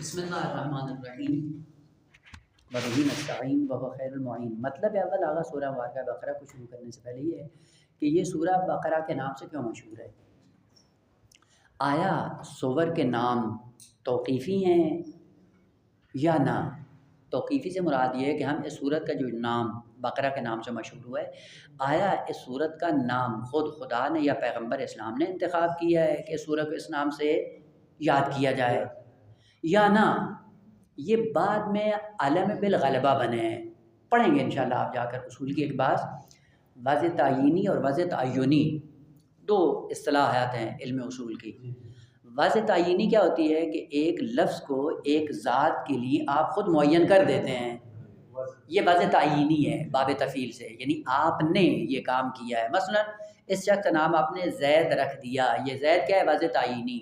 بسم اللہ الرحمن الرحیم وبہ نستعین وهو خیر المعین۔ مطلب اول آغاز سورہ مبارکہ بقرہ کو شروع کرنے سے پہلے یہ ہے کہ یہ سورہ بقرہ کے نام سے کیوں مشہور ہے۔ آیا سور کے نام توقیفی ہیں یا نہ؟ توقیفی سے مراد یہ ہے کہ ہم اس سورت کا جو نام بقرہ کے نام سے مشہور ہوا ہے، آیا اس سورت کا نام خود خدا نے یا پیغمبر اسلام نے انتخاب کیا ہے کہ اس سورت کو اس نام سے یاد کیا جائے، یا نہ یہ بعد میں علم بالغلبہ بنے ہیں؟ پڑھیں گے انشاءاللہ آپ جا کر اصول کی ایک بات۔ وضع تعینی اور وضع تعینی دو اصطلاحات ہیں علم اصول کی۔ وضع تعینی کیا ہوتی ہے کہ ایک لفظ کو ایک ذات کے لیے آپ خود معین کر دیتے ہیں، یہ وضع تعینی ہے باب تفعیل سے، یعنی آپ نے یہ کام کیا ہے۔ مثلا اس شخص کا نام آپ نے زید رکھ دیا، یہ زید کیا ہے؟ وضع تعینی۔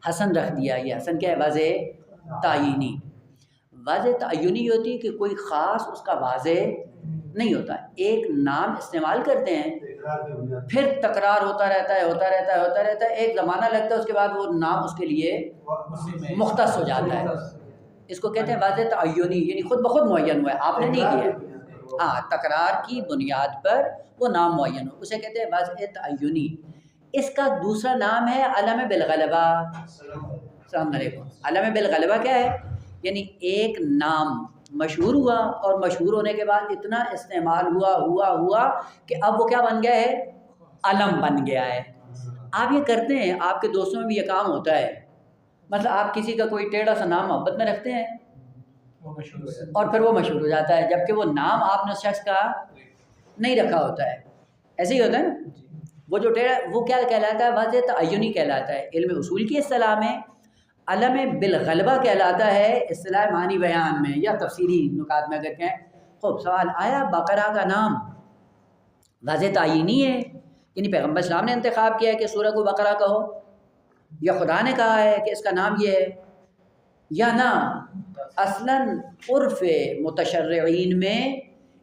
حسن رکھ دیا، یہ حسن کیا ہے؟ وضع تعینی۔ وضع تعینی ہوتی ہے کہ کوئی خاص اس کا واضح نہیں ہوتا، ایک نام استعمال کرتے ہیں پھر تکرار ہوتا رہتا ہے، ایک زمانہ لگتا ہے، اس کے بعد وہ نام اس کے لیے مختص ہو جاتا ہے۔ اس کو کہتے ہیں وضع تعینی، یعنی خود بخود معین ہوا ہے، آپ نے نہیں کیا، ہاں تکرار کی بنیاد پر وہ نام معین ہو، اسے کہتے ہیں وضع تعینی۔ اس کا دوسرا نام ہے علم بالغلبہ۔ السلام علیکم۔ علم بالغلبہ کیا ہے؟ یعنی ایک نام مشہور ہوا اور مشہور ہونے کے بعد اتنا استعمال ہوا کہ اب وہ کیا بن گیا ہے؟ علم بن گیا ہے۔ آپ یہ کرتے ہیں، آپ کے دوستوں میں بھی یہ کام ہوتا ہے، مثلا آپ کسی کا کوئی ٹیڑھا سا نام محبت میں رکھتے ہیں اور پھر وہ مشہور ہو جاتا ہے، جبکہ وہ نام آپ نے اس شخص کا نہیں رکھا ہوتا ہے۔ ایسے ہی ہوتا ہے نا، وہ جو ٹیڑھا وہ کیا کہلاتا ہے؟ وضع تعینی کہلاتا ہے۔ علم اصول کی اصطلاح میں علم بالغلبہ کہلاتا ہے، اصطلاح معنی بیان میں یا تفسیری نکات میں اگر کہیں۔ خوب سوال آیا بقرہ کا نام وضع تعینی ہے، یعنی پیغمبر اسلام نے انتخاب کیا ہے کہ سورہ کو بقرہ کہو، یا خدا نے کہا ہے کہ اس کا نام یہ ہے، یا نہ اصلاً عرف متشرعین میں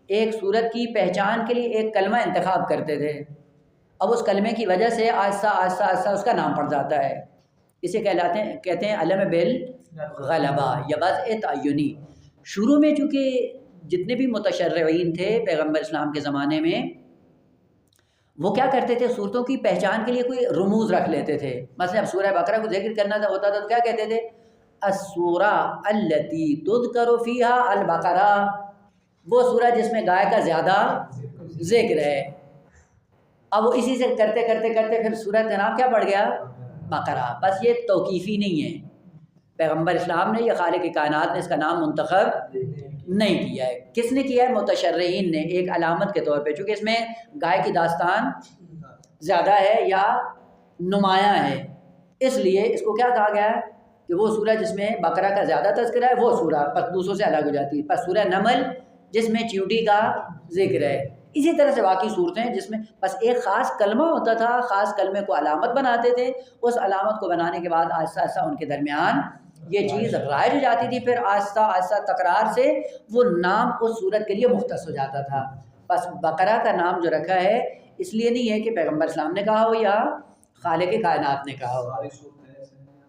ایک سورت کی پہچان کے لیے ایک کلمہ انتخاب کرتے تھے، اب اس کلمے کی وجہ سے آہستہ آہستہ اس کا نام پڑ جاتا ہے، اسے کہتے ہیں علم بالغلبہ یا وضع تعینی۔ شروع میں چونکہ جتنے بھی متشرعین تھے پیغمبر اسلام کے زمانے میں، وہ کیا کرتے تھے؟ صورتوں کی پہچان کے لیے کوئی رموز رکھ لیتے تھے۔ مثلا اب سورہ بقرہ کو ذکر کرنا ہوتا تھا تو کیا کہتے تھے؟ السورہ التی تذکر فیہا البقرہ، وہ سورہ جس میں گائے کا زیادہ ذکر ہے۔ اب وہ اسی سے کرتے پھر سورہ کا نام کیا پڑ گیا؟ بقرہ۔ بس یہ توقیفی نہیں ہے، پیغمبر اسلام نے یا خالق کائنات نے اس کا نام منتخب نہیں کیا ہے۔ کس نے کیا ہے؟ متشرعین نے، ایک علامت کے طور پہ، چونکہ اس میں گائے کی داستان زیادہ ہے یا نمایاں ہے، اس لیے اس کو کیا کہا گیا ہے کہ وہ سورہ جس میں بقرہ کا زیادہ تذکرہ ہے وہ سورہ پس دوسروں سے الگ ہو جاتی ہے۔ پس سورہ نمل جس میں چیونٹی کا ذکر ہے، اسی طرح سے باقی صورتیں جس میں بس ایک خاص کلمہ ہوتا تھا، خاص کلمے کو علامت بناتے تھے، اس علامت کو بنانے کے بعد آہستہ آہستہ ان کے درمیان یہ چیز رائج ہو جاتی تھی، پھر آہستہ آہستہ تکرار سے وہ نام اس صورت کے لیے مختص ہو جاتا تھا۔ بس بقرہ کا نام جو رکھا ہے اس لیے نہیں ہے کہ پیغمبر اسلام نے کہا ہو یا خالق کائنات نے کہا ہو،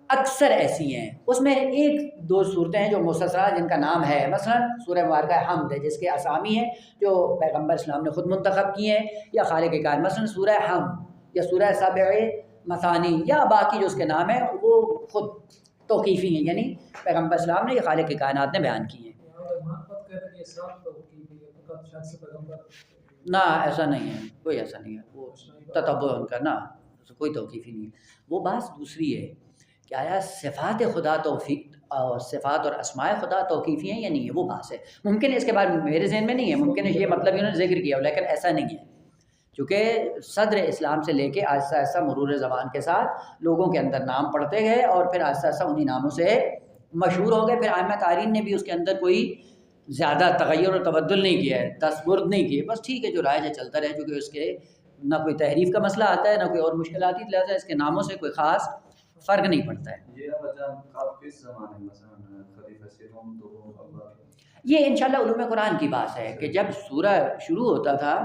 اکثر ایسی ہیں، اس میں ایک دو صورتیں ہیں جو مستثنیٰ جن کا نام ہے، مثلا سورہ مبارکہ حمد ہے جس کے اسامی ہیں جو پیغمبر اسلام نے خود منتخب کیے ہیں یا خالق کائنات، مثلا سورہ حمد یا سورہ سبع مثانی یا باقی جو اس کے نام ہیں وہ خود توقیفی ہیں، یعنی پیغمبر اسلام نے یا خالق کائنات نے بیان کی ہیں۔ نہ ایسا نہیں ہے، کوئی ایسا نہیں ہے، وہ تتبع ان کا، نہ کوئی توقیفی نہیں ہے۔ وہ بات دوسری ہے کہ آیا صفات خدا توفیق اور صفات اور اسماء خدا توقیفی ہیں یا نہیں ہے، وہ بات ہے۔ ممکن ہے اس کے بارے میں میرے ذہن میں نہیں ہے، ممکن ہے یہ مطلب انہوں نے ذکر کیا ہو، لیکن ایسا نہیں ہے، چونکہ صدر اسلام سے لے کے آہستہ آہستہ مرور زمان کے ساتھ لوگوں کے اندر نام پڑھتے گئے اور پھر آہستہ آہستہ انہی ناموں سے مشہور ہو گئے۔ پھر ائمہ قارئین نے بھی اس کے اندر کوئی زیادہ تغیر اور تبدل نہیں کیا ہے، دستبرد نہیں کیے، بس ٹھیک ہے جو رائج ہے چلتا رہے، کیونکہ اس کے نہ کوئی تحریف کا مسئلہ آتا ہے نہ کوئی اور مشکل آتی ہے، لہٰذا اس کے ناموں سے کوئی خاص فرق نہیں پڑتا ہے۔ یہ انشاءاللہ علوم قرآن کی بات ہے کہ جب سورہ شروع ہوتا تھا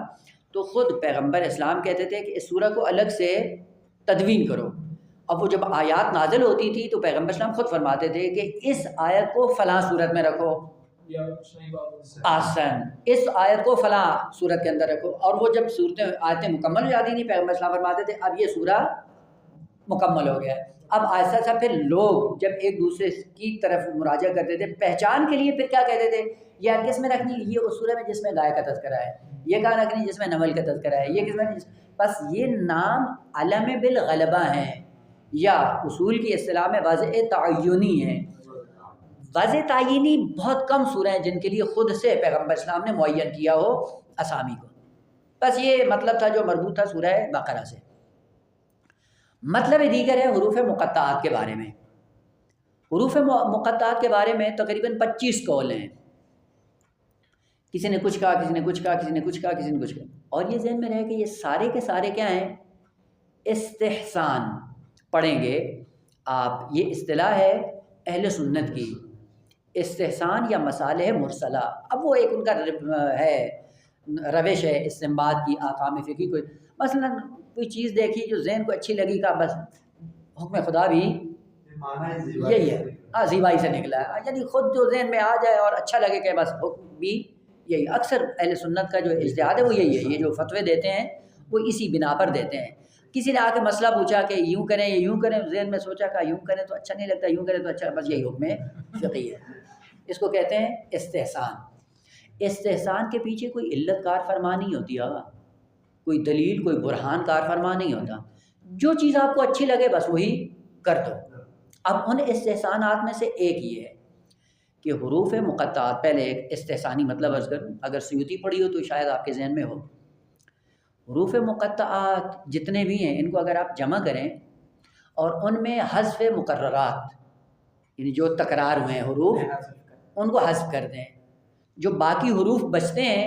تو خود پیغمبر اسلام کہتے تھے کہ اس سورہ کو الگ سے تدوین کرو، اب وہ جب آیات نازل ہوتی تھی تو پیغمبر اسلام خود فرماتے تھے کہ اس آیت کو فلاں صورت میں رکھو، آسن اس آیت کو فلاں صورت کے اندر رکھو، اور وہ جب آیتیں مکمل ہو جاتی تھیں پیغمبر اسلام فرماتے تھے اب یہ سورہ مکمل ہو گیا ہے۔ اب آہستہ آہستہ پھر لوگ جب ایک دوسرے کی طرف مراجعہ کرتے تھے پہچان کے لیے، پھر کیا کہتے تھے، یہ کس میں رکھنی، یہ اس سورہ میں جس میں گائے کا تذکرہ ہے، یہ کہاں رکھنی جس میں نمل کا تذکرہ ہے، یہ کس میں، بس یہ نام علم بالغلبہ ہیں یا اصول کی اصطلاح میں واضح تعینی ہے۔ واضح تعینی بہت کم سورہ ہیں جن کے لیے خود سے پیغمبر اسلام نے معین کیا ہو اسامی کو، بس یہ مطلب تھا جو مربوط تھا سورہ بقرہ سے۔ مطلب دیگر ہے حروف مقطعات کے بارے میں۔ حروف مقطعات کے بارے میں تقریباً 25 قول ہیں، کسی نے کچھ کہا، کسی نے کچھ کہا، کسی نے کچھ کہا، کسی نے کچھ کہا، اور یہ ذہن میں رہے کہ یہ سارے کے سارے کیا ہیں، استحسان پڑھیں گے آپ، یہ اصطلاح ہے اہل سنت کی، استحسان یا مصالح مرسلہ۔ اب وہ ایک ان کا ہے روش ہے استنباط کی، احکام فقہی کوئی مثلا کوئی چیز دیکھی جو ذہن کو اچھی لگی کا بس حکم خدا بھی یہی ہے، ہاں زیبائی سے نکلا ہے، یعنی خود جو ذہن میں آ جائے اور اچھا لگے کہ بس حکم بھی یہی۔ اکثر اہل سنت کا جو اجتہاد ہے وہ یہی ہے، یہ جو فتوے دیتے ہیں وہ اسی بنا پر دیتے ہیں۔ کسی نے آ کے مسئلہ پوچھا کہ یوں کریں یا یوں کریں، ذہن میں سوچا کہ یوں کریں تو اچھا نہیں لگتا، یوں کریں تو اچھا، بس یہی حکم فقہی ہے، اس کو کہتے ہیں استحسان۔ استحسان کے پیچھے کوئی علت کار فرما نہیں ہوتی، کوئی دلیل کوئی برہان کار فرما نہیں ہوتا، جو چیز آپ کو اچھی لگے بس وہی کر دو۔ اب ان استحسانات میں سے ایک یہ ہے کہ حروف مقطعات، پہلے ایک استحسانی مطلب عرض کروں، اگر سیوطی پڑھی ہو تو شاید آپ کے ذہن میں ہو۔ حروف مقطعات جتنے بھی ہیں ان کو اگر آپ جمع کریں اور ان میں حذف مقررات، یعنی جو تکرار ہوئے ہیں حروف ان کو حذف کر دیں، جو باقی حروف بچتے ہیں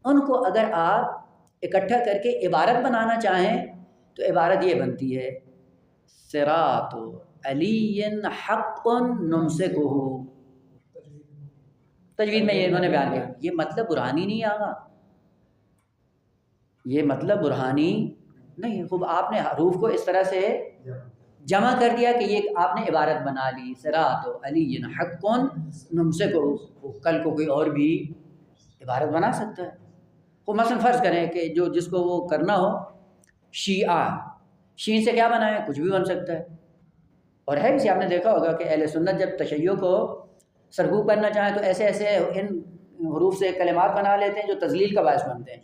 ان کو اگر آپ اکٹھا کر کے عبارت بنانا چاہیں تو عبارت یہ بنتی ہے، صراط علی حق نمسکہ۔ تجوید میں یہ انہوں نے بیان کیا، یہ مطلب برہانی نہیں آگا، یہ مطلب برہانی نہیں، خوب آپ نے حروف کو اس طرح سے جمع کر دیا کہ یہ آپ نے عبارت بنا لی، صراط علی حق نمسکہ۔ کل کو کوئی اور بھی عبارت بنا سکتا ہے، وہ مثلا فرض کریں کہ جو جس کو وہ کرنا ہو شیعہ، شین سے کیا بنائیں، کچھ بھی بن سکتا ہے، اور ہے اسی آپ نے دیکھا ہوگا کہ اہل سنت جب تشیع کو سرکوب کرنا چاہیں تو ایسے ایسے ان حروف سے کلمات بنا لیتے ہیں جو تذلیل کا باعث بنتے ہیں،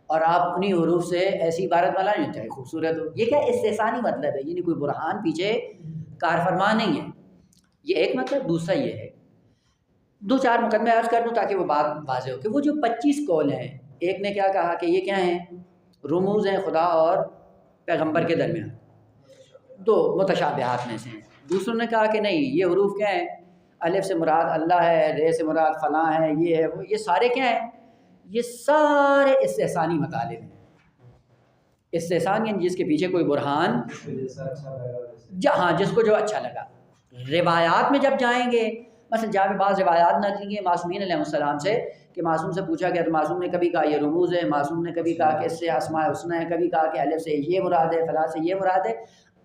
اور آپ انہی حروف سے ایسی عبارت بنا لیں چاہے خوبصورت ہو۔ یہ کیا استحسانی مطلب ہے، یعنی کوئی برہان پیچھے کار فرما نہیں ہے، یہ ایک مطلب۔ دوسرا یہ ہے، دو چار مقدمے عرض کر دوں تاکہ وہ بات واضح ہو کہ وہ جو 25 قول ہیں، ایک نے کیا کہا کہ یہ کیا ہیں، رموز ہیں خدا اور پیغمبر کے درمیان، دو متشابہات میں سے ہیں۔ دوسروں نے کہا کہ نہیں، یہ حروف کیا ہیں، الف سے مراد اللہ ہے، رے سے مراد فلاں ہے، یہ ہے وہ، یہ سارے کیا ہیں، یہ سارے استحسانی مطالب ہیں۔ استحسان یعنی جس کے پیچھے کوئی برہان، ہاں جس کو جو اچھا لگا۔ روایات میں جب جائیں گے، مثلا جہاں بھی بعض روایات نقل ہیں معصومین علیہ السلام سے کہ معصوم سے پوچھا گیا تو معصوم نے کبھی کہا یہ رموز ہے، معصوم نے کبھی کہا کہ اس سے اسماء حسنہ ہے، کبھی کہا کہ الف سے یہ مراد ہے، فلاں سے یہ مراد ہے۔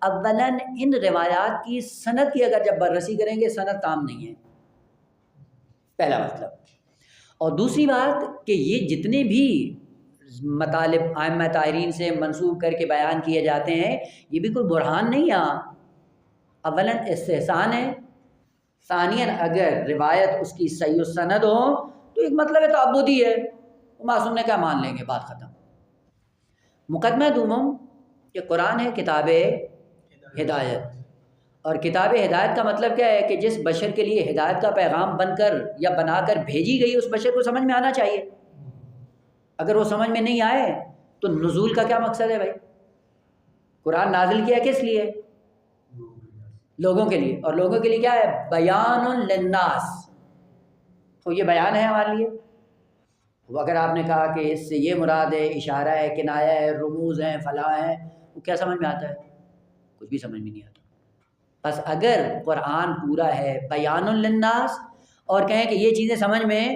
اولاً ان روایات کی سند کی اگر جب بررسی کریں گے، سند تام نہیں ہے، پہلا مطلب۔ اور دوسری بات کہ یہ جتنے بھی مطالب ائمہ طاہرین سے منسوب کر کے بیان کیے جاتے ہیں یہ بھی کوئی برہان نہیں ہے، اولاً استحسان ہے، ثانیاً اگر روایت اس کی صحیح السند ہو تو ایک مطلب تعبدی ہے، معصوم نے کیا مان لیں گے، بات ختم۔ مقدمہ دوم کہ قرآن ہے کتاب ہدایت، اور کتاب ہدایت کا مطلب کیا ہے کہ جس بشر کے لیے ہدایت کا پیغام بن کر یا بنا کر بھیجی گئی اس بشر کو سمجھ میں آنا چاہیے۔ اگر وہ سمجھ میں نہیں آئے تو نزول کا کیا مقصد ہے بھائی، قرآن نازل کیا کس لیے، لوگوں کے لیے، اور لوگوں کے لیے کیا ہے، بیان للناس، تو یہ بیان ہے ہمارے لیے۔ اگر آپ نے کہا کہ اس سے یہ مراد ہے، اشارہ ہے، کنایہ ہے، رموز ہیں، فلاں ہیں، وہ کیا سمجھ میں آتا ہے، کچھ بھی سمجھ میں نہیں آتا۔ بس اگر قرآن پورا ہے بیان للناس اور کہیں کہ یہ چیزیں سمجھ میں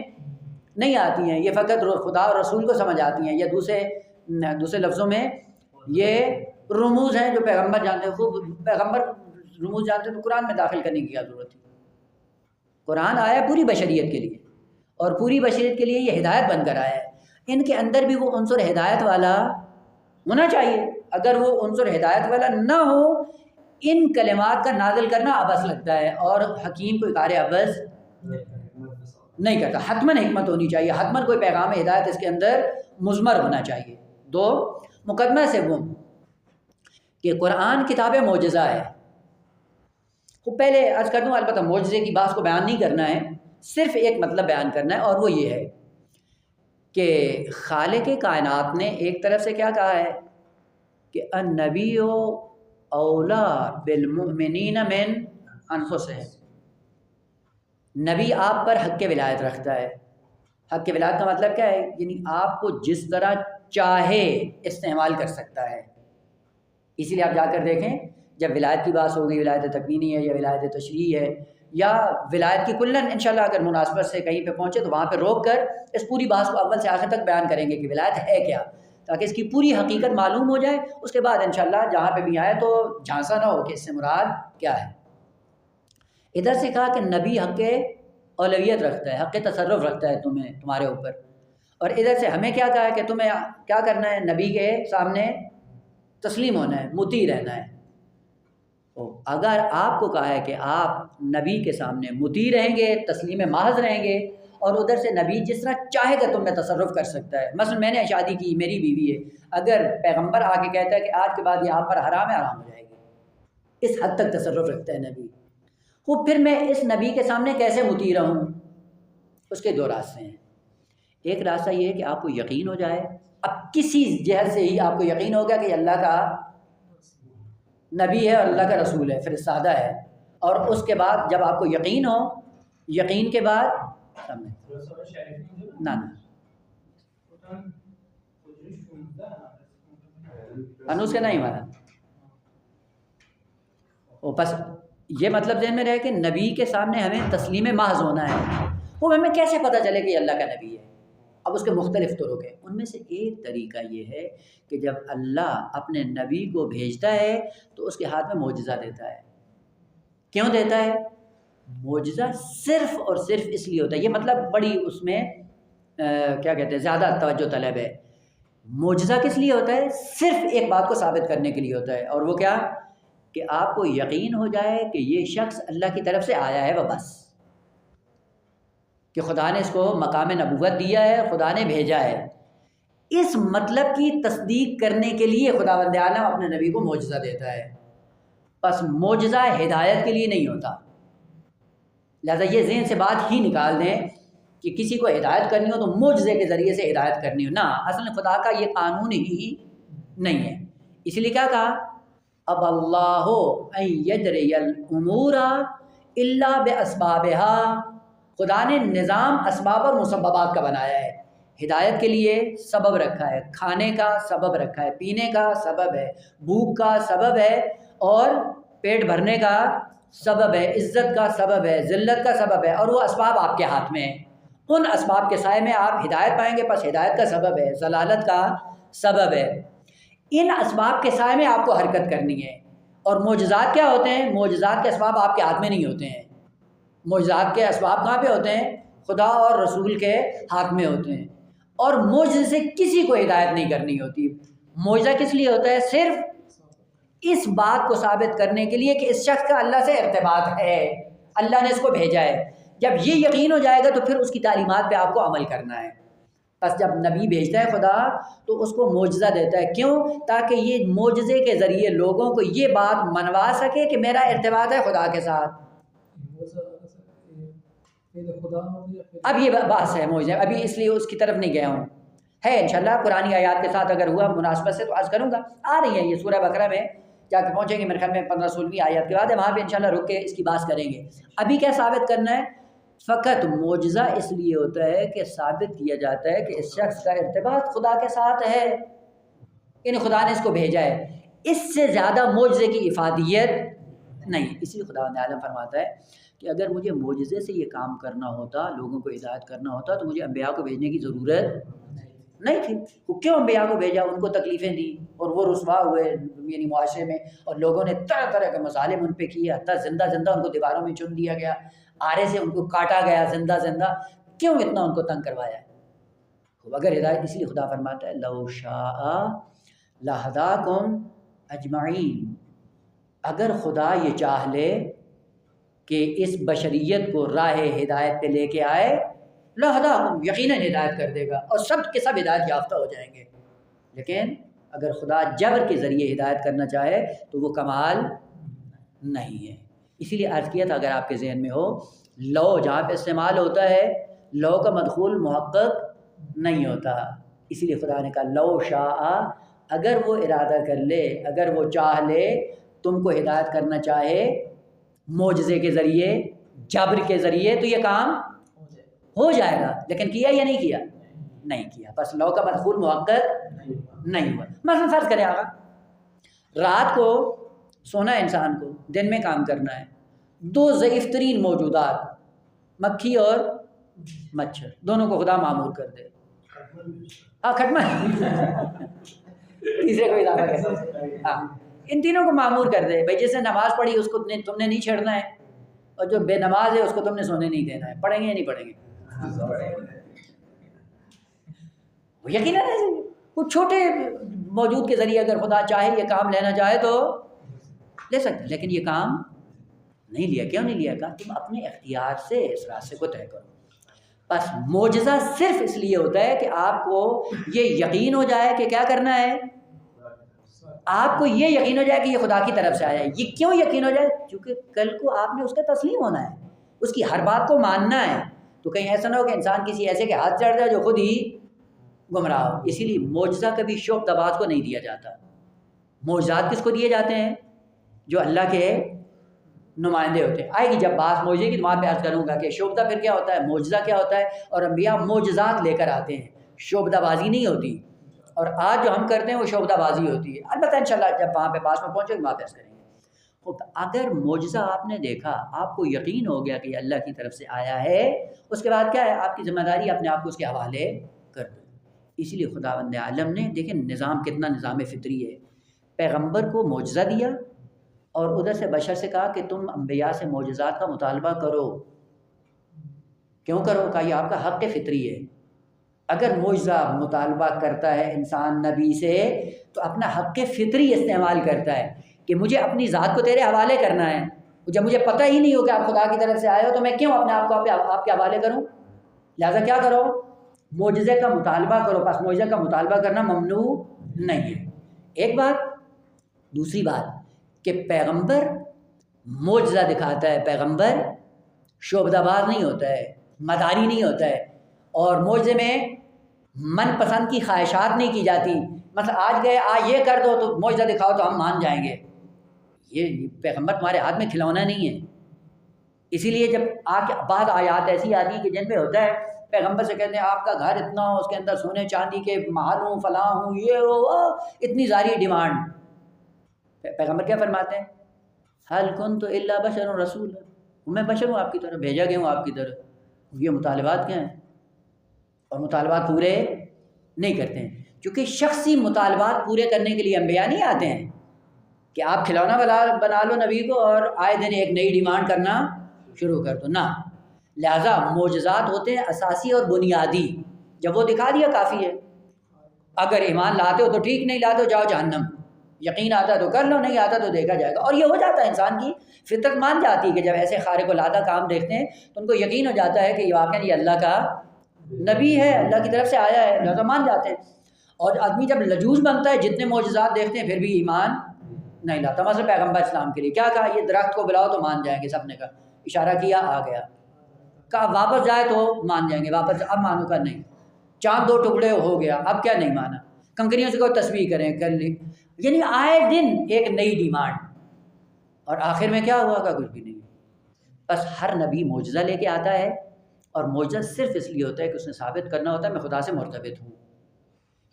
نہیں آتی ہیں، یہ فقط خدا اور رسول کو سمجھ آتی ہیں، یا دوسرے لفظوں میں یہ رموز ہیں جو پیغمبر جانتے ہیں، خوب پیغمبر رموز جانتے ہیں تو قرآن میں داخل کرنے کی کیا ضرورت ہے؟ قرآن آیا پوری بشریت کے لیے، اور پوری بشریت کے لیے یہ ہدایت بن کر آیا ہے۔ ان کے اندر بھی وہ عنصر ہدایت والا ہونا چاہیے، اگر وہ عنصر ہدایت والا نہ ہو، ان کلمات کا نازل کرنا عبث لگتا ہے، اور حکیم کوئی کار عبث نہیں کرتا۔ حتماً حکمت ہونی چاہیے، حتماً کوئی پیغام ہدایت اس کے اندر مضمر ہونا چاہیے۔ دو، مقدمہ سوم کہ قرآن کتاب معجزہ ہے۔ وہ پہلے عرض کر دوں، البتہ معجزے کی بات کو بیان نہیں کرنا ہے، صرف ایک مطلب بیان کرنا ہے، اور وہ یہ ہے کہ خالق کائنات نے ایک طرف سے کیا کہا ہے کہ النبی اولا بالمؤمنین من انفسہم، نبی آپ پر حق ولایت رکھتا ہے۔ حق ولایت کا مطلب کیا ہے؟ یعنی آپ کو جس طرح چاہے استعمال کر سکتا ہے۔ اسی لیے آپ جا کر دیکھیں، جب ولایت کی بات ہوگی، ولایت تکوینی ہے یا ولایت تشریعی ہے یا ولایت کی کلن، انشاءاللہ اگر مناسبت سے کہیں پہ پہنچے تو وہاں پہ روک کر اس پوری بات کو اول سے آخر تک بیان کریں گے کہ ولایت ہے کیا، تاکہ اس کی پوری حقیقت معلوم ہو جائے۔ اس کے بعد انشاءاللہ جہاں پہ بھی آئے تو جھانسا نہ ہو کہ اس سے مراد کیا ہے۔ ادھر سے کہا کہ نبی حق اولویت رکھتا ہے، حق تصرف رکھتا ہے تمہارے اوپر، اور ادھر سے ہمیں کیا کہا ہے کہ تمہیں کیا کرنا ہے؟ نبی کے سامنے تسلیم ہونا ہے، مطیع رہنا ہے۔ تو اگر آپ کو کہا ہے کہ آپ نبی کے سامنے مطیع رہیں گے، تسلیم محض رہیں گے، اور ادھر سے نبی جس طرح چاہے گا تم میں تصرف کر سکتا ہے۔ مثلا میں نے شادی کی، میری بیوی ہے، اگر پیغمبر آ کے کہتا ہے کہ آج کے بعد یہ آپ پر حرام ہے، حرام ہو جائے گی، اس حد تک تصرف رکھتا ہے نبی۔ وہ پھر میں اس نبی کے سامنے کیسے مطیع رہوں؟ اس کے دو راستے ہیں۔ ایک راستہ یہ ہے کہ آپ کو یقین ہو جائے، اب کسی جہت سے ہی آپ کو یقین ہو گیا کہ اللہ کا نبی ہے اور اللہ کا رسول ہے، پھر سادہ ہے، اور اس کے بعد جب آپ کو یقین ہو، یقین کے بعد نہ انوس کا نہیں مانا، بس یہ مطلب ذہن میں رہے کہ نبی کے سامنے ہمیں تسلیم محض ہونا ہے۔ وہ ہمیں کیسے پتہ چلے کہ اللہ کا نبی ہے؟ اب اس کے مختلف طرق ہیں، ان میں سے ایک طریقہ یہ ہے کہ جب اللہ اپنے نبی کو بھیجتا ہے تو اس کے ہاتھ میں معجزہ دیتا ہے۔ کیوں دیتا ہے؟ معجزہ صرف اور صرف اس لیے ہوتا ہے، یہ مطلب بڑی اس میں کیا کہتے ہیں، زیادہ توجہ طلب ہے۔ معجزہ کس لیے ہوتا ہے؟ صرف ایک بات کو ثابت کرنے کے لیے ہوتا ہے، اور وہ کیا؟ کہ آپ کو یقین ہو جائے کہ یہ شخص اللہ کی طرف سے آیا ہے، وہ بس، کہ خدا نے اس کو مقام نبوت دیا ہے، خدا نے بھیجا ہے۔ اس مطلب کی تصدیق کرنے کے لیے خداوند عالم اپنے نبی کو معجزہ دیتا ہے۔ بس معجزہ ہدایت کے لیے نہیں ہوتا، لہذا یہ ذہن سے بات ہی نکال دیں کہ کسی کو ہدایت کرنی ہو تو معجزے کے ذریعے سے ہدایت کرنی ہو، نہ، اصل میں خدا کا یہ قانون ہی نہیں ہے۔ اس لیے کیا کہا؟ اب اللہ ان یجری الامور الا باسبابها، خدا نے نظام اسباب اور مسببات کا بنایا ہے۔ ہدایت کے لیے سبب رکھا ہے، کھانے کا سبب رکھا ہے، پینے کا سبب ہے، بھوک کا سبب ہے، اور پیٹ بھرنے کا سبب ہے، عزت کا سبب ہے، ذلت کا سبب ہے، اور وہ اسباب آپ کے ہاتھ میں ہیں۔ ان اسباب کے سائے میں آپ ہدایت پائیں گے، پس ہدایت کا سبب ہے، ضلالت کا سبب ہے۔ ان اسباب کے سائے میں آپ کو حرکت کرنی ہے۔ اور معجزات کیا ہوتے ہیں؟ معجزات کے اسباب آپ کے ہاتھ میں نہیں ہوتے ہیں۔ معجزات کے اسباب کہاں پہ ہوتے ہیں؟ خدا اور رسول کے ہاتھ میں ہوتے ہیں، اور معجزے سے کسی کو ہدایت نہیں کرنی ہوتی۔ معجزہ کس لیے ہوتا ہے؟ صرف اس بات کو ثابت کرنے کے لیے کہ اس شخص کا اللہ سے ارتباط ہے، اللہ نے اس کو بھیجا ہے۔ جب یہ یقین ہو جائے گا تو پھر اس کی تعلیمات پہ آپ کو عمل کرنا ہے۔ بس جب نبی بھیجتا ہے خدا تو اس کو معجزہ دیتا ہے، کیوں؟ تاکہ یہ معجزے کے ذریعے لوگوں کو یہ بات منوا سکے کہ میرا ارتباط ہے خدا کے ساتھ۔ اب یہ بحث ہے معجزہ، ابھی اس لیے اس کی طرف نہیں گیا ہوں، ہے انشاءاللہ قرآنی آیات کے ساتھ اگر ہوا مناسبت سے تو عرض کروں گا، آ رہی ہیں یہ سورہ بقرہ میں جا کے پہنچیں گے، میرے خیال میں 15-16 آیات کے بعد ہے، وہاں پہ انشاءاللہ رک کے اس کی بات کریں گے۔ ابھی کیا ثابت کرنا ہے؟ فقط معجزہ اس لیے ہوتا ہے کہ ثابت کیا جاتا ہے کہ اس شخص کا ارتباط خدا کے ساتھ ہے، یعنی خدا نے اس کو بھیجا ہے۔ اس سے زیادہ معجزے کی افادیت نہیں۔ اس لیے خدا عالم فرماتا ہے کہ اگر مجھے معجزے سے یہ کام کرنا ہوتا، لوگوں کو ہدایت کرنا ہوتا، تو مجھے انبیاء کو بھیجنے کی ضرورت نہیں تھی. وہ کیوں انبیاء کو بھیجا؟ ان کو تکلیفیں دی اور وہ رسوا ہوئے یعنی معاشرے میں، اور لوگوں نے طرح طرح کے مظالم ان پہ کیے، حتیٰ زندہ زندہ ان کو دیواروں میں چن دیا گیا، آرے سے ان کو کاٹا گیا زندہ زندہ. کیوں اتنا ان کو تنگ کروایا؟ اگر ہدایت، اس لیے خدا فرماتا ہے لو شاء لہداکم اجمعین، اگر خدا یہ چاہ لے کہ اس بشریت کو راہ ہدایت پہ لے کے آئے، لہداکم، یقیناً ہدایت کر دے گا اور سب کے سب ہدایت یافتہ ہو جائیں گے. لیکن اگر خدا جبر کے ذریعے ہدایت کرنا چاہے تو وہ کمال نہیں ہے. اسی لیے عرض کیا تھا، اگر آپ کے ذہن میں ہو، لو جہاں پہ استعمال ہوتا ہے لو کا مدخول محقق نہیں ہوتا. اسی لیے خدا نے کہا لو شاء، اگر وہ ارادہ کر لے، اگر وہ چاہ لے تم کو ہدایت کرنا چاہے معجزے کے ذریعے، جبر کے ذریعے، تو یہ کام ہو جائے گا. لیکن کیا یا نہیں کیا؟ نہیں کیا. بس لو کا مدخول محقق نہیں ہوا. مثلا فرض کریں آقا، رات کو سونا ہے انسان کو، دن میں کام کرنا ہے. دو ضعیف ترین موجودات، مکھی اور مچھر، دونوں کو خدا معمور کر دے. کھٹمل تیسرے کو اضافہ کرے، ہاں، ان تینوں کو معمور کر دے. بھائی جیسے نماز پڑھی اس کو تم نے نہیں چھیڑنا ہے، اور جو بے نماز ہے اس کو تم نے سونے نہیں دینا ہے. پڑھیں گے یا نہیں پڑھیں گے؟ یقیناً وہ چھوٹے موجود کے ذریعے اگر خدا چاہے یہ کام لینا چاہے تو لے سکتے، لیکن یہ کام نہیں لیا. کیوں نہیں لیا؟ کہا تم اپنے اختیار سے اس راستے کو طے کرو. بس معجزہ صرف اس لیے ہوتا ہے کہ آپ کو یہ یقین ہو جائے کہ کیا کرنا ہے، آپ کو یہ یقین ہو جائے کہ یہ خدا کی طرف سے آیا ہے. یہ کیوں یقین ہو جائے؟ کیونکہ کل کو آپ نے اس کا تسلیم ہونا ہے، اس کی ہر بات کو ماننا ہے. تو کہیں ایسا نہ ہو کہ انسان کسی ایسے کے ہاتھ چڑھ جائے جو خود ہی گمراہ ہو. اسی لیے معجزہ کبھی شعب دباز کو نہیں دیا جاتا. معجزات کس کو دیے جاتے ہیں؟ جو اللہ کے نمائندے ہوتے ہیں. آئے گی جب بات معجزے کی تو وہاں پہ عرض کروں گا کہ شعبدہ پھر کیا ہوتا ہے، معجزہ کیا ہوتا ہے. اور انبیاء معجزات لے کر آتے ہیں، شعبدہ بازی نہیں ہوتی. اور آج جو ہم کرتے ہیں وہ شعبدہ بازی ہوتی ہے. البتہ انشاءاللہ جب وہاں پہ پاس میں پہنچے وہاں پہ عرض کریں گے. اگر معجزہ آپ نے دیکھا، آپ کو یقین ہو گیا کہ یہ اللہ کی طرف سے آیا ہے، اس کے بعد کیا ہے، آپ کی ذمہ داری اپنے آپ کو اس کے حوالے کر دو. اسی لیے خداوند عالم نے دیکھیں نظام کتنا نظام فطری ہے. پیغمبر کو معجزہ دیا اور ادھر سے بشر سے کہا کہ تم انبیاء سے معجزات کا مطالبہ کرو. کیوں کرو؟ کہا یہ آپ کا حق فطری ہے. اگر معجزہ مطالبہ کرتا ہے انسان نبی سے تو اپنا حق فطری استعمال کرتا ہے کہ مجھے اپنی ذات کو تیرے حوالے کرنا ہے. جب مجھے پتہ ہی نہیں ہو کہ آپ خدا کی طرف سے آئے ہو تو میں کیوں اپنے آپ کو آپ کے حوالے کروں؟ لہٰذا کیا کرو، معجزے کا مطالبہ کرو. پس معجزے کا مطالبہ کرنا ممنوع نہیں ہے. ایک بات. دوسری بات کہ پیغمبر معجزہ دکھاتا ہے، پیغمبر شعبدہ باز نہیں ہوتا ہے، مداری نہیں ہوتا ہے. اور معجزے میں من پسند کی خواہشات نہیں کی جاتی. مثلا آج گئے یہ کر دو تو معجزہ دکھاؤ تو ہم مان جائیں گے. یہ پیغمبر تمہارے ہاتھ میں کھلونا نہیں ہے. اسی لیے جب بعض آیات ایسی آتی ہیں کہ جن میں ہوتا ہے پیغمبر سے کہتے ہیں آپ کا گھر اتنا ہو، اس کے اندر سونے چاندی کے محل ہوں، فلاں ہوں، یہ ہو، اتنی ساری ڈیمانڈ. پیغمبر کیا فرماتے ہیں؟ حل کنت الا بشر رسول، میں بشر ہوں، آپ کی طرف بھیجا گیا ہوں آپ کی طرف. یہ مطالبات کیا ہیں؟ اور مطالبات پورے نہیں کرتے ہیں. کیونکہ شخصی مطالبات پورے کرنے کے لیے انبیاء نہیں آتے ہیں کہ آپ کھلونا بنا لو نبی کو اور آئے دن ایک نئی ڈیمانڈ کرنا شروع کر دو، نہ. لہٰذا معجزات ہوتے ہیں اساسی اور بنیادی. جب وہ دکھا دیا کافی ہے. اگر ایمان لاتے ہو تو ٹھیک، نہیں لاتے ہو جاؤ جہنم. یقین آتا ہے تو کر لو، نہیں آتا تو دیکھا جائے گا. اور یہ ہو جاتا ہے، انسان کی فطرت مان جاتی ہے کہ جب ایسے خارق العادہ کام دیکھتے ہیں تو ان کو یقین ہو جاتا ہے کہ یہ واقعاً یہ اللہ کا نبی ہے، اللہ کی طرف سے آیا ہے، لہٰذا مان جاتے ہیں. اور آدمی جب لجوز بنتا ہے جتنے معجزات دیکھتے ہیں پھر بھی ایمان نہیں لاتا. مثلا پیغمبر اسلام کے لیے کیا کہا؟ یہ درخت کو بلاؤ تو مان جائیں گے. سب نے کہا، اشارہ کیا آ گیا. کہا واپس جائے تو مان جائیں گے، واپس اب مانو کا نہیں. چاند 2 ٹکڑے ہو گیا، اب کیا نہیں مانا. کنکریوں سے کوئی تسبیح کریں کر لی. یعنی آئے دن ایک نئی ڈیمانڈ. اور آخر میں کیا ہوا؟ کا کچھ بھی نہیں. بس ہر نبی معجزہ لے کے آتا ہے، اور معجزہ صرف اس لیے ہوتا ہے کہ اس نے ثابت کرنا ہوتا ہے میں خدا سے مرتبط ہوں.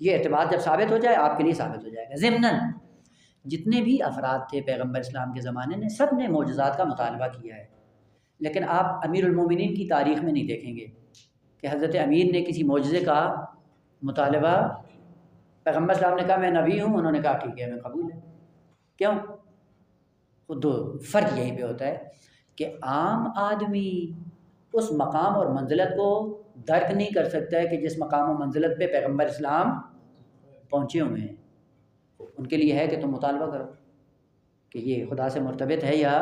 یہ اعتبار جب ثابت ہو جائے آپ کے لیے ثابت ہو جائے گا. ضمناً جتنے بھی افراد تھے پیغمبر اسلام کے زمانے میں سب نے معجزات کا مطالبہ کیا ہے. لیکن آپ امیر المومنین کی تاریخ میں نہیں دیکھیں گے کہ حضرت امیر نے کسی معجزے کا مطالبہ پیغمبر صلی اللہ علیہ وسلم نے کہا میں نبی ہوں، انہوں نے کہا ٹھیک ہے میں قبول ہے. کیوں؟ خود فرق یہیں پہ ہوتا ہے کہ عام آدمی اس مقام اور منزلت کو درک نہیں کر سکتا ہے کہ جس مقام و منزلت پہ پیغمبر اسلام پہنچے ہوئے ہیں. ان کے لیے ہے کہ تم مطالبہ کرو کہ یہ خدا سے مرتبط ہے یا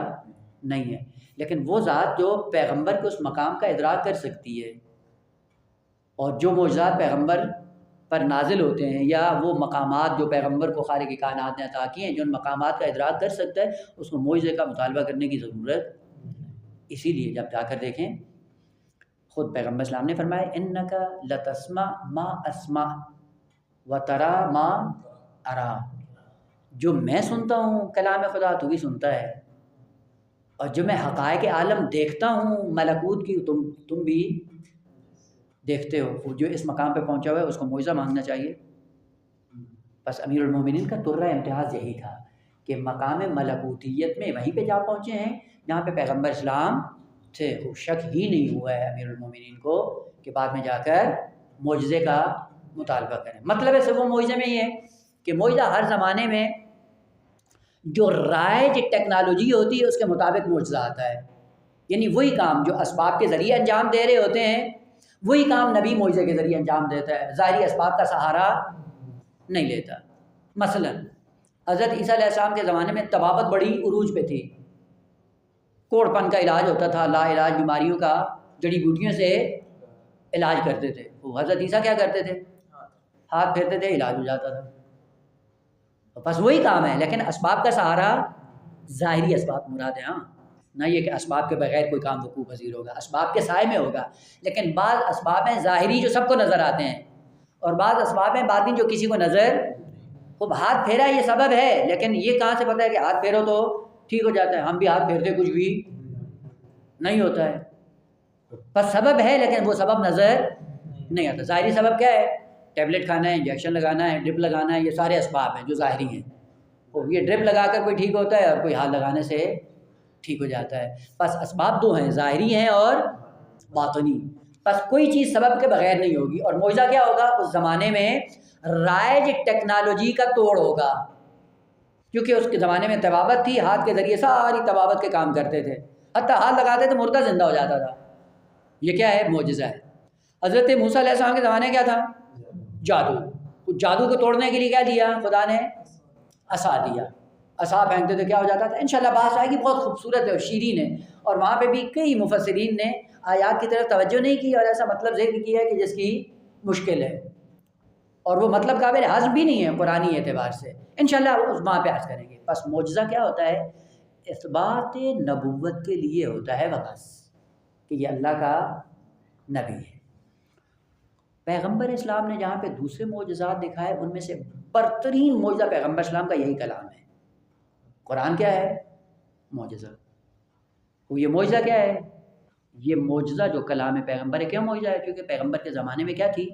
نہیں ہے. لیکن وہ ذات جو پیغمبر کے اس مقام کا ادراک کر سکتی ہے اور جو معجزات پیغمبر پر نازل ہوتے ہیں یا وہ مقامات جو پیغمبر کو خالق کائنات نے عطا کیے ہیں، جو ان مقامات کا ادراک کر سکتا ہے، اس کو معجزے کا مطالبہ کرنے کی ضرورت. اسی لیے جب جا کر دیکھیں خود پیغمبر اسلام نے فرمایا انکا لتسمع ما اسمع وترا ما ارا، جو میں سنتا ہوں کلام خدا تو بھی سنتا ہے، اور جو میں حقائق عالم دیکھتا ہوں ملکوت کی تم بھی دیکھتے ہو. جو اس مقام پہ پہنچا ہوا ہے اس کو معجزہ مانگنا چاہیے. بس امیر المومنین کا ترہ امتیاز یہی تھا کہ مقام ملکوتیت میں وہیں پہ جا پہنچے ہیں جہاں پہ پیغمبر اسلام تھے. وہ شک ہی نہیں ہوا ہے امیر المومنین کو کہ بعد میں جا کر معجزے کا مطالبہ کریں. مطلب ہے صرف وہ معجزے میں ہی ہے کہ معجزہ ہر زمانے میں جو رائج ٹیکنالوجی ہوتی ہے اس کے مطابق معجزہ آتا ہے. یعنی وہی کام جو اسباب کے ذریعے انجام دے رہے ہوتے ہیں وہی کام نبی معجزے کے ذریعے انجام دیتا ہے، ظاہری اسباب کا سہارا نہیں لیتا. مثلا حضرت عیسیٰ علیہ السلام کے زمانے میں طبابت بڑی عروج پہ تھی. کوڑ پن کا علاج ہوتا تھا، لا علاج بیماریوں کا جڑی بوٹیوں سے علاج کرتے تھے. وہ حضرت عیسیٰ کیا کرتے تھے؟ ہاتھ پھیرتے تھے، علاج ہو جاتا تھا. بس وہی کام ہے، لیکن اسباب کا سہارا ظاہری اسباب مراد ہے. ہاں، نہ یہ کہ اسباب کے بغیر کوئی کام وقوع پذیر ہوگا، اسباب کے سائے میں ہوگا. لیکن بعض اسباب ہیں ظاہری جو سب کو نظر آتے ہیں، اور بعض اسباب ہیں باطن جو کسی کو نظر. خوب ہاتھ پھیرا یہ سبب ہے، لیکن یہ کہاں سے پتہ ہے کہ ہاتھ پھیرو تو ٹھیک ہو جاتا ہے؟ ہم بھی ہاتھ پھیرتے کچھ بھی نہیں ہوتا ہے. بس سبب ہے لیکن وہ سبب نظر نہیں آتا. ظاہری سبب کیا ہے؟ ٹیبلٹ کھانا ہے، انجیکشن لگانا ہے، ڈرپ لگانا ہے، یہ سارے اسباب ہیں جو ظاہری ہیں. یہ ڈرپ لگا کر کوئی ٹھیک ہوتا ہے اور کوئی ہاتھ لگانے سے ٹھیک ہو جاتا ہے. بس اسباب دو ہیں، ظاہری ہیں اور باطنی. بس کوئی چیز سبب کے بغیر نہیں ہوگی. اور معجزہ کیا ہوگا؟ اس زمانے میں رائج ٹیکنالوجی کا توڑ ہوگا، کیونکہ اس کے زمانے میں طبابت تھی، ہاتھ کے ذریعے ساری طبابت کے کام کرتے تھے. حتیٰ ہاتھ لگاتے تو مردہ زندہ ہو جاتا تھا. یہ کیا ہے؟ معجزہ ہے. حضرت موسیٰ علیہ السلام کے زمانے کیا تھا؟ جادو. جادو کو توڑنے کے لیے کیا دیا خدا نے؟ عصا دیا. عصا پھینکتے تو کیا ہو جاتا تھا؟ انشاءاللہ بات آئے گی، بہت خوبصورت ہے اور شیرین ہے. اور وہاں پہ بھی کئی مفسرین نے آیات کی طرف توجہ نہیں کی اور ایسا مطلب ذکر کیا ہے کہ جس کی مشکل ہے، اور وہ مطلب قابل ہضم بھی نہیں ہے قرآنی اعتبار سے. انشاءاللہ اس وہاں پہ عرض کریں گے. بس معجزہ کیا ہوتا ہے؟ اثبات نبوت کے لیے ہوتا ہے بس کہ یہ اللہ کا نبی ہے. پیغمبر اسلام نے جہاں پہ دوسرے معجزات دکھائے ان میں سے برترین معجزہ پیغمبر اسلام کا یہی کلام ہے. قرآن کیا ہے؟ معجزہ. وہ یہ معجزہ کیا ہے؟ یہ معجزہ جو کلام پیغمبر ہے. کیوں معجزہ ہے؟ کیونکہ پیغمبر کے زمانے میں کیا تھی؟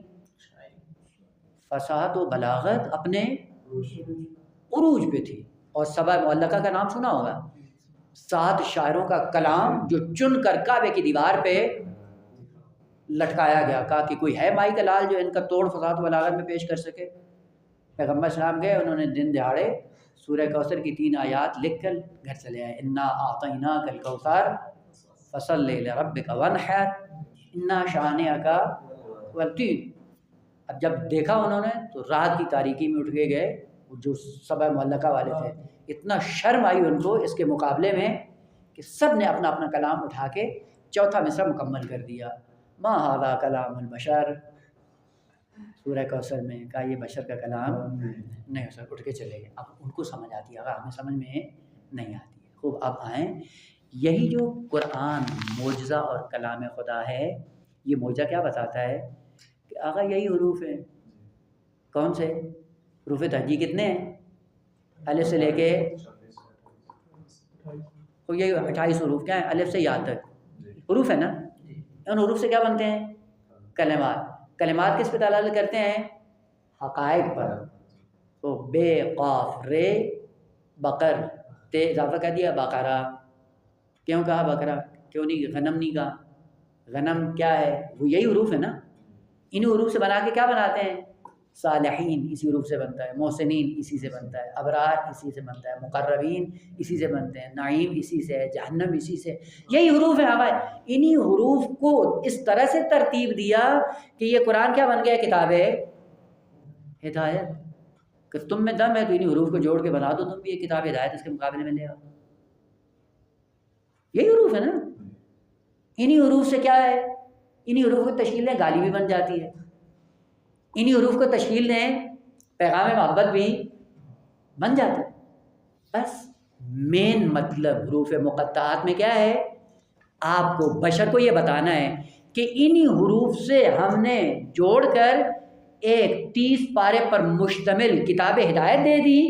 فصاحت و بلاغت اپنے عروج پہ تھی. اور سبع معلقہ کا نام سنا ہوگا، 7 شاعروں کا کلام جو چن کر کعبے کی دیوار پہ لٹکایا گیا. کہا کہ کوئی ہے مائی کا لال جو ان کا توڑ فصاحت و بلاغت میں پیش کر سکے. پیغمبر اسلام گئے، انہوں نے دن دہاڑے سورہ کوثر کی 3 آیات لکھ کر گھر چلے آئے. انا اعطیناک الکوثر فصلی لربک وانحر انا شانئک هو الابتر. اب جب دیکھا انہوں نے تو رات کی تاریکی میں اٹھ کے گئے. جو سبع معلقہ والے تھے اتنا شرم آئی ان کو اس کے مقابلے میں کہ سب نے اپنا اپنا کلام اٹھا کے چوتھا مصرع مکمل کر دیا. ما ھذا کلام البشر. سورہ کوثر میں کہا یہ بشر کا کلام نہیں ہو سکتا. اٹھ کے چلے گئے. اب ان کو سمجھ آتی ہے، اگر ہمیں سمجھ میں نہیں آتی ہے. خوب اب آئیں، یہی جو قرآن معجزہ اور کلام خدا ہے، یہ معجزہ کیا بتاتا ہے کہ آقا یہی حروف ہیں. کون سے حروف تہجی؟ کتنے ہیں؟ الف سے لے کے تو یہی 28 حروف. کیا ہیں؟ الف سے یا تک حروف ہے نا. ان حروف سے کیا بنتے ہیں؟ کلمات. کلمات کس پہ دلالت کرتے ہیں؟ حقائق پر. تو بے قاف رے بقر تے اضافہ کر دیا بقرہ. کیوں کہا بقرہ؟ کیوں نہیں غنم نہیں کہا؟ غنم کیا ہے؟ وہ یہی حروف ہے نا. ان حروف سے بنا کے کیا بناتے ہیں؟ صالحین اسی حروف سے بنتا ہے، محسنین اسی سے بنتا ہے، ابرار اسی سے بنتا ہے، مقربین اسی سے بنتے ہیں، نعیم اسی سے ہے، جہنم اسی سے، یہی حروف ہیں آقا۔ انہی حروف کو اس طرح سے ترتیب دیا کہ یہ قرآن کیا بن گیا؟ کتاب ہدایت۔ کہ تم میں دم ہے تو انہی حروف کو جوڑ کے بنا دو تم بھی یہ کتاب ہدایت، اس کے مقابلے میں لے آؤ۔ یہی حروف ہے نا۔ انہی حروف سے کیا ہے؟ انہی حروف کو تشکیل دیں گالی بھی بن جاتی ہے، انہی حروف کو تشکیل دیں پیغام محبت بھی بن جاتا ہے۔ بس مین مطلب حروف مقطعات میں کیا ہے؟ آپ کو بشر کو یہ بتانا ہے کہ انہی حروف سے ہم نے جوڑ کر ایک 30 پارے پر مشتمل کتاب ہدایت دے دی،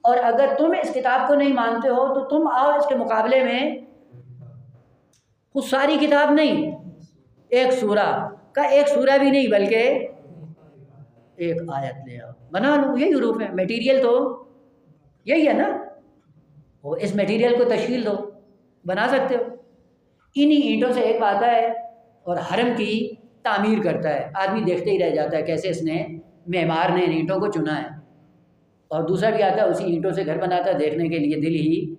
اور اگر تم اس کتاب کو نہیں مانتے ہو تو تم آؤ اس کے مقابلے میں خود ساری کتاب نہیں، ایک سورہ کا، ایک سورہ بھی نہیں بلکہ ایک آیت لے آؤ، بنا لو۔ یہی حروف ہے، میٹیریل تو یہی ہے نا، وہ اس میٹیریل کو تشکیل دو، بنا سکتے ہو۔ انہی اینٹوں سے ایک آتا ہے اور حرم کی تعمیر کرتا ہے، آدمی دیکھتے ہی رہ جاتا ہے کیسے اس نے معمار نے ان اینٹوں کو چنا ہے، اور دوسرا بھی آتا ہے اسی اینٹوں سے گھر بناتا ہے، دیکھنے کے لیے دل ہی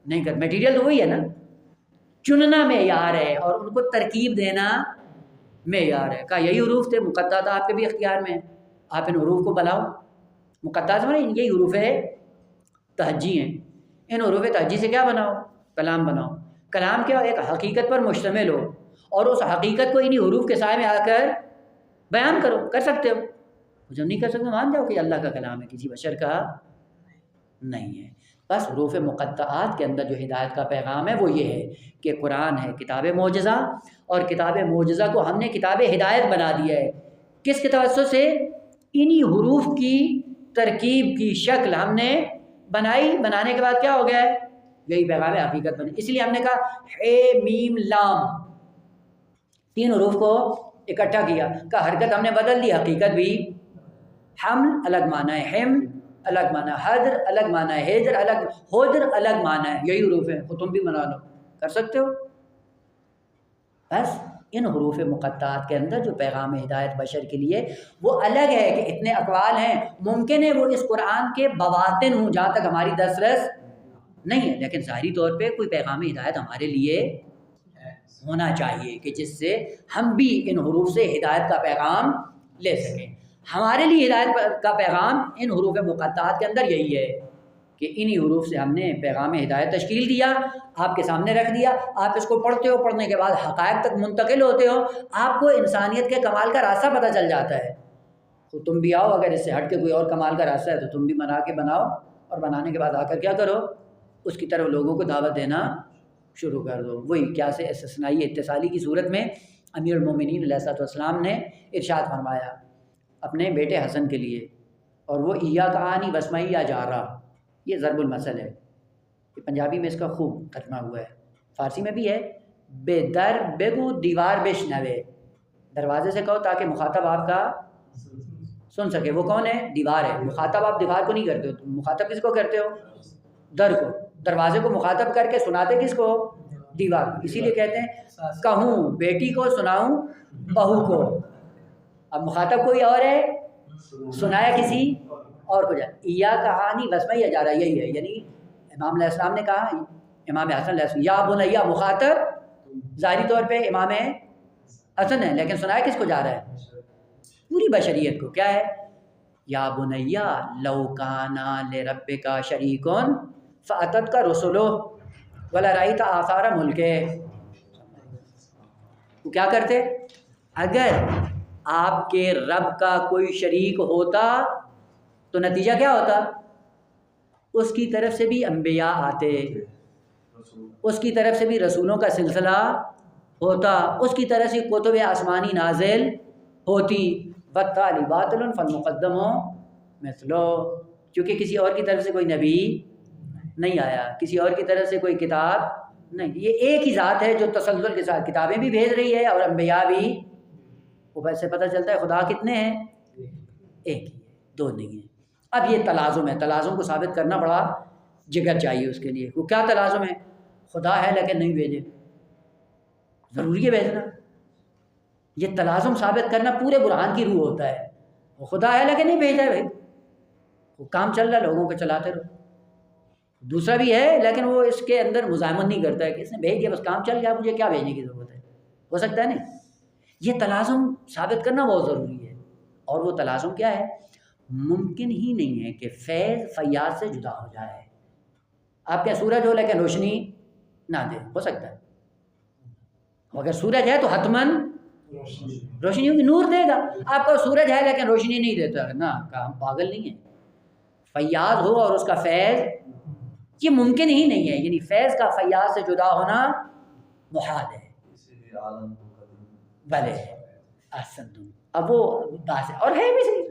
نہیں کر۔ میٹیریل تو وہی ہے نا، چننا معیار ہے اور ان کو ترکیب دینا معیار ہے۔ کہا یہی حروف تھے، مقطعات آپ کے بھی اختیار میں ہیں، آپ ان حروف کو بناؤ۔ مقطعات میں یہی حروف تہجی ہیں، ان حروف تہجی سے کیا بناؤ؟ کلام بناؤ۔ کلام کیا؟ ایک حقیقت پر مشتمل ہو، اور اس حقیقت کو انہی حروف کے سائے میں آ کر بیان کرو۔ کر سکتے ہو؟ جب نہیں کر سکتے مان جاؤ کہ اللہ کا کلام ہے، کسی بشر کا نہیں ہے۔ بس حروف مقطعات کے اندر جو ہدایت کا پیغام ہے وہ یہ ہے کہ قرآن ہے کتاب معجزہ، اور کتاب معجزہ کو ہم نے کتاب ہدایت بنا دیا ہے۔ کس کے توسط سے؟ انہی حروف کی ترکیب کی شکل ہم نے بنائی، بنانے کے بعد کیا ہو گیا ہے؟ یہی پیغام حقیقت بنی۔ اس لیے ہم نے کہا ہے میم لام، 3 حروف کو اکٹھا کیا، کہ حرکت ہم نے بدل دی، حقیقت بھی۔ حمل الگ معنی ہے، حم الگ معنی ہے، حدر الگ معنی ہے، حجر الگ، حجر الگ معنی ہے، یہی حروف ہیں، وہ تم بھی بنا لو۔ کر سکتے ہو؟ بس ان حروف مقطعات کے اندر جو پیغام ہدایت بشر کے لیے وہ الگ ہے کہ اتنے اقوال ہیں، ممکن ہے وہ اس قرآن کے بواطن ہوں جہاں تک ہماری دسترس نہیں ہے، لیکن ظاہری طور پہ کوئی پیغام ہدایت ہمارے لیے ہونا چاہیے کہ جس سے ہم بھی ان حروف سے ہدایت کا پیغام لے سکیں۔ ہمارے لیے ہدایت کا پیغام ان حروف مقطعات کے اندر یہی ہے کہ انہی حروف سے ہم نے پیغام ہدایت تشکیل دیا، آپ کے سامنے رکھ دیا، آپ اس کو پڑھتے ہو، پڑھنے کے بعد حقائق تک منتقل ہوتے ہو، آپ کو انسانیت کے کمال کا راستہ پتہ چل جاتا ہے۔ تو تم بھی آؤ، اگر اس سے ہٹ کے کوئی اور کمال کا راستہ ہے تو تم بھی بنا کے بناؤ، اور بنانے کے بعد آ کر کیا کرو؟ اس کی طرف لوگوں کو دعوت دینا شروع کر دو۔ وہی کیا سے استثنائی اتصالی کی صورت میں امیر المومنین علیہ السلام نے ارشاد فرمایا اپنے بیٹے حسن کے لیے، اور وہ ایاک آنی واسمعی یا جارہ، یہ ضرب المثل ہے، یہ پنجابی میں اس کا خوب ترجمہ ہوا ہے، فارسی میں بھی ہے، بے در بگو دیوار بشنوے، دروازے سے کہو تاکہ مخاطب آپ کا سن سکے۔ وہ کون ہے؟ دیوار ہے۔ مخاطب آپ دیوار کو نہیں کرتے ہو، مخاطب کس کو کرتے ہو؟ در کو۔ دروازے کو مخاطب کر کے سناتے کس کو؟ دیوار کو۔ اسی لیے کہتے ہیں کہوں بیٹی کو سناؤں بہو کو، اب مخاطب کوئی اور ہے، سنایا کسی اور کو جائے۔ ایاک آنی واسمعی جا رہا، یہی ہے، یعنی امام علیہ السلام نے کہا، امام حسن علیہ السلام، یا بنیا، مخاطب ظاہری طور پہ امام حسن ہے، لیکن سنایا کس کو جا رہا ہے؟ پوری بشریت کو۔ کیا ہے؟ یا بنیا لو کانا لربک شریکن فاتت کا رسولو ولرأیت آثار ملکہ۔ وہ کیا کرتے؟ اگر آپ کے رب کا کوئی شریک ہوتا تو نتیجہ کیا ہوتا؟ اس کی طرف سے بھی انبیاء آتے، اس کی طرف سے بھی رسولوں کا سلسلہ ہوتا، اس کی طرف سے کتب آسمانی نازل ہوتی۔ وَالتَّالِي بَاطِلٌ فَالْمُقَدَّمُ مِثْلُهُ، کیونکہ کسی اور کی طرف سے کوئی نبی نہیں آیا، کسی اور کی طرف سے کوئی کتاب نہیں، یہ ایک ہی ذات ہے جو تسلسل کے ساتھ کتابیں بھی بھیج رہی ہے اور انبیاء بھی۔ وہ ویسے پتہ چلتا ہے خدا کتنے ہیں؟ ایک ہی ہے، دو نہیں ہیں۔ اب یہ تلازم ہے، تلازم کو ثابت کرنا بڑا جگر چاہیے اس کے لیے۔ وہ کیا تلازم ہے؟ خدا ہے لیکن نہیں بھیجے، ضروری ہے بھیجنا۔ یہ تلازم ثابت کرنا پورے برہان کی روح ہوتا ہے، وہ خدا ہے لیکن نہیں بھیجا ہے بھائی، وہ کام چل رہا ہے لوگوں کو چلاتے رہو. دوسرا بھی ہے لیکن وہ اس کے اندر مزاحمت نہیں کرتا ہے کہ اس نے بھیج دیا بس کام چل گیا، مجھے کیا بھیجنے کی ضرورت ہے. ہو سکتا ہے نہیں. یہ تلازم ثابت کرنا بہت ضروری ہے. اور وہ تلازم کیا ہے؟ ممکن ہی نہیں ہے کہ فیض فیاض سے جدا ہو جائے. آپ کیا سورج ہو لیکن روشنی نہ دے؟ ہو سکتا ہے. اگر سورج ہے تو حتماً روشنی ہوگی، نور دے گا. آپ کا سورج ہے لیکن روشنی نہیں دیتا نا، ہم پاگل نہیں ہیں. فیاض ہو اور اس کا فیض، یہ ممکن ہی نہیں ہے. یعنی فیض کا فیاض سے جدا ہونا محال ہے. بھلے احسن تم. اب وہ بات ہے اور ہے بھی صحیح،